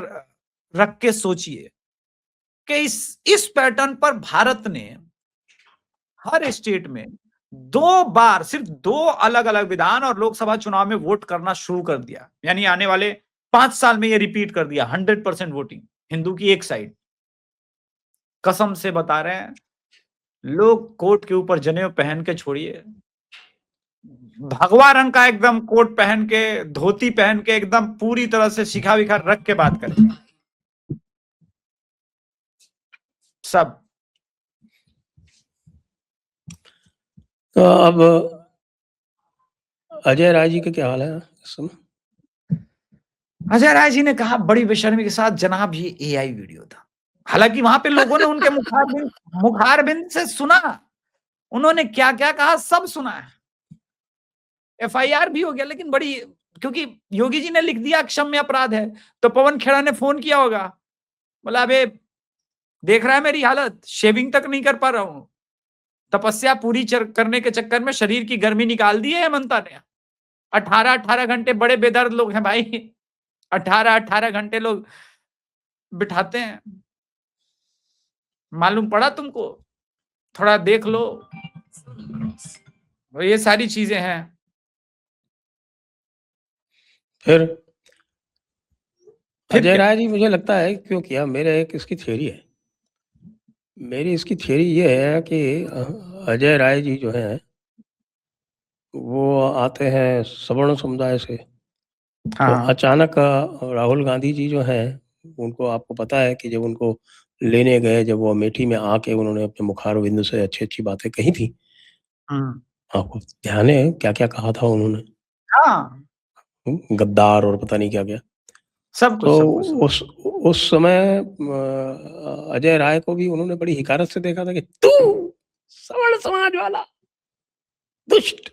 रख के सोचिए कि इस पैटर्न पर भारत ने हर स्टेट में 2 बार, सिर्फ 2 अलग-अलग विधान और लोकसभा चुनाव में वोट करना शुरू कर दिया। यानी आने वाले 5 साल में ये रिपीट कर दिया, 100% वोटिंग हिंदू की एक साइड। कसम से बता रहे हैं, लोग कोट के ऊपर जनेऊ पहन के छोड़िए, भगवा रंग का एकदम कोट पहन के, धोती पहन के, एकदम पूरी तरह से शिखा-विखा रख के बात करें सब। तो अब अजय राय जी का क्या हाल है इस समय? अजय राय जी ने कहा बड़ी बेशर्मी के साथ, जनाब ये एआई वीडियो था। हालांकि वहां पे लोगों ने उनके मुखारबिंद से सुना, उन्होंने क्या-क्या कहा सब सुना है। एफआईआर भी हो गया, लेकिन बड़ी, क्योंकि योगी जी ने लिख दिया अक्षम्य अपराध है, तो पवन खेड़ा ने फोन किया होगा, बोला अबे देख रहा है मेरी हालत, शेविंग तक नहीं कर पा रहा हूं, तपस्या पूरी करने के चक्कर में शरीर की गर्मी निकाल दी है हेमंता ने। 18-18 घंटे, बड़े बेदर्द लोग हैं भाई, 18-18 घंटे लोग बिठाते हैं, मालूम पड़ा तुमको? थोड़ा देख लो। ये सारी चीजें हैं। फिर अजय क्या? राय जी, मुझे लगता है क्यों किया, मेरे एक इसकी थ्योरी है। मेरी इसकी थ्योरी ये है कि अजय राय जी जो हैं, वो आते हैं सवर्ण समुदाय से। तो हाँ, अचानक राहुल गांधी जी जो हैं, उनको आपको पता है कि जब उनको लेने गए, जब वो अमेठी में आके उन्होंने अपने मुखार बिंदु से अच्छी-अच्छी बातें कही थी। आपको ध्यान है क्या-क्या कहा था उन्होंने? हाँ, गद्दार और पता नहीं क्या-क्या। सब तो कुछ, सब कुछ, सब कुछ। उस समय अजय राय को भी उन्होंने बड़ी हिकारत से देखा था कि तू सवर्ण समाज वाला, दुष्ट,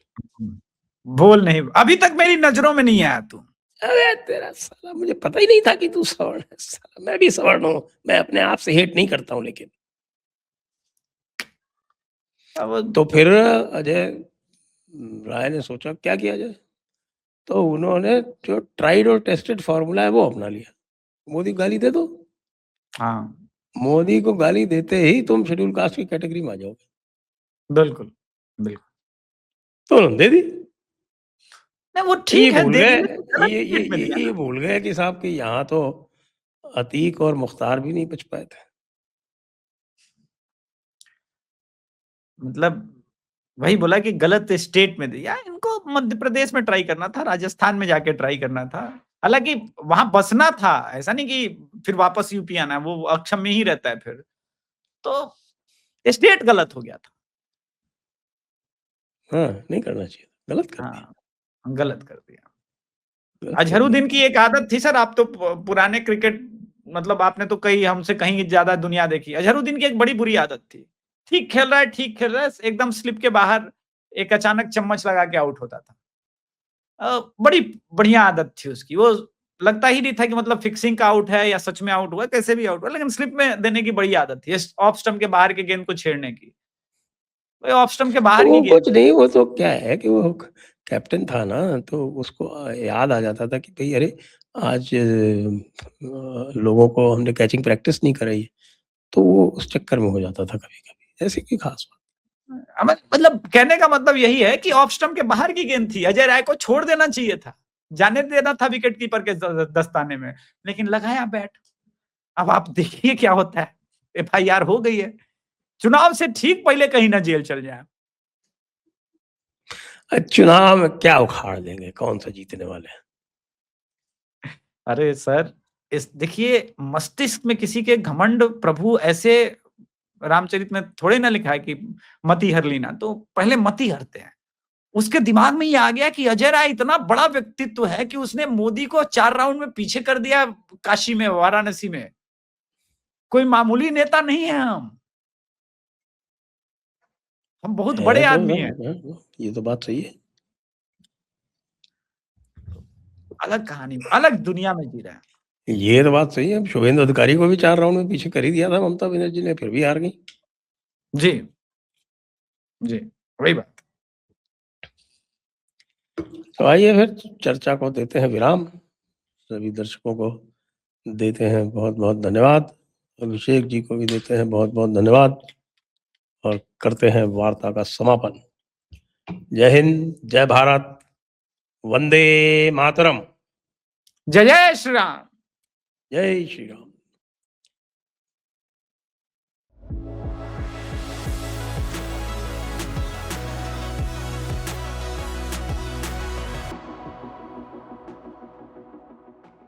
बोल नहीं, अभी तक मेरी नज़रों में नहीं आया तू। अबे तेरा साला मुझे पता ही नहीं था कि तू सवर्ण है साला, मैं भी सवर्ण हूँ, मैं अपने आप से हेट नहीं करता हूँ लेकिन। अब तो फिर अजय राय ने सोचा क्या किया जाए? तो उन्होंने जो ट्राइड और टेस्टेड फ़ॉर्मूला है वो अपना लिया। मोदी को गाली दे दो, हाँ, मोदी को गाली देते ही तुम शेड्यूल कास्ट की कैटेगरी में आ जाओगे। बिल्कुल, बिल्कुल। तो उन्होंने दे दी। नहीं वो तो ये ठीक है, भूल दे गए दिए तो गलत ये ये स्टेट में दिया ये ना। ये भूल गए कि साहब कि यहाँ तो अतीक और मुख्तार भी नहीं बच पाए थे। मतलब वही बोला कि गलत स्टेट में दिया, इनको मध्य प्रदेश में ट्राई करना था, राजस्थान में जाके ट्राई करना था। हालाँकि वहाँ बसना था, ऐसा नहीं कि फिर वापस यूपी आना है, वो अक्षम में ही रहता है फिर। तो स्टेट गलत हो गया था। हाँ, नहीं करना चाहिए, गलत कर दिया, हाँ, गलत कर दिया। गलत कर अजहरुद्दीन दिया। की एक आदत थी सर, आप तो पुराने क्रिकेट मतलब आपने तो कहीं हमसे कहीं ज़्यादा दुनिया देखी। अजहरुद्दीन की एक बड़ी बुरी आदत थी। ठीक खेल रहा है, एकदम स्लिप के बाहर एक अचानक चम्मच लगा के आउट होता था। बड़ी बढ़िया आदत थी उसकी। वो लगता ही नहीं था कि मतलब फिक्सिंग का आउट है या सच में आउट हुआ, कैसे भी आउट हुआ, लेकिन स्लिप में देने की बड़ी आदत थी। ऑफ स्टंप के बाहर के गेंद को छेड़ने की। वो ऑफ स्टंप के तो बाहर की वो गेंद कुछ नहीं, वो तो क्या है कि वो कैप्टन था ना, तो उसको याद आ जाता था कि भई अरे! आज लोगों को हमने कैचिंग प्रैक्टिस नहीं कराई है, तो वो उस चक्कर में हो जाता था कभी-कभी, ऐसी कोई ख़ास बात। मतलब कहने का मतलब यही है कि ऑफ स्टंप के बाहर की गेंद थी। अजय राय को छोड़ देना चाहिए था। जाने देना था विकेट कीपर के दस्ताने में, लेकिन लगाया बैट। अब आप देखिए क्या होता है। एफआईआर हो गई है। चुनाव से ठीक पहले कहीं ना जेल चल जाए। चुनाव में क्या उखाड़ लेंगे, कौन-सा जीतने वाले हैं? अरे सर, इस देखिए मस्तिष्क में किसी के घमंड प्रभु ऐसे रामचरित में थोड़े ना लिखा है कि मति हर लीना, तो पहले मति हरते हैं। उसके दिमाग में ये आ गया कि अजय राय इतना बड़ा व्यक्तित्व है कि उसने मोदी को 4 राउंड में पीछे कर दिया काशी में, वाराणसी में। कोई मामूली नेता नहीं है हम। हम बहुत बड़े है तो आदमी हैं। ये तो बात सही है। अलग कहानी में, अलग दुनिया में जी रहे हैं। ये तो बात सही है। अब शुभेंदु अधिकारी को भी 4 राउंड में पीछे कर ही दिया था ममता बनर्जी ने, फिर भी हार गईं। जी, जी, वही बात। तो आइए फिर चर्चा को देते हैं विराम। सभी दर्शकों को देते हैं बहुत-बहुत धन्यवाद। अभिषेक जी को भी देते हैं बहुत-बहुत धन्यवाद और करते हैं वार्ता का समापन। जय हिंद, जय भारत, वंदे मातरम। जय जय श्री राम। जय श्री राम।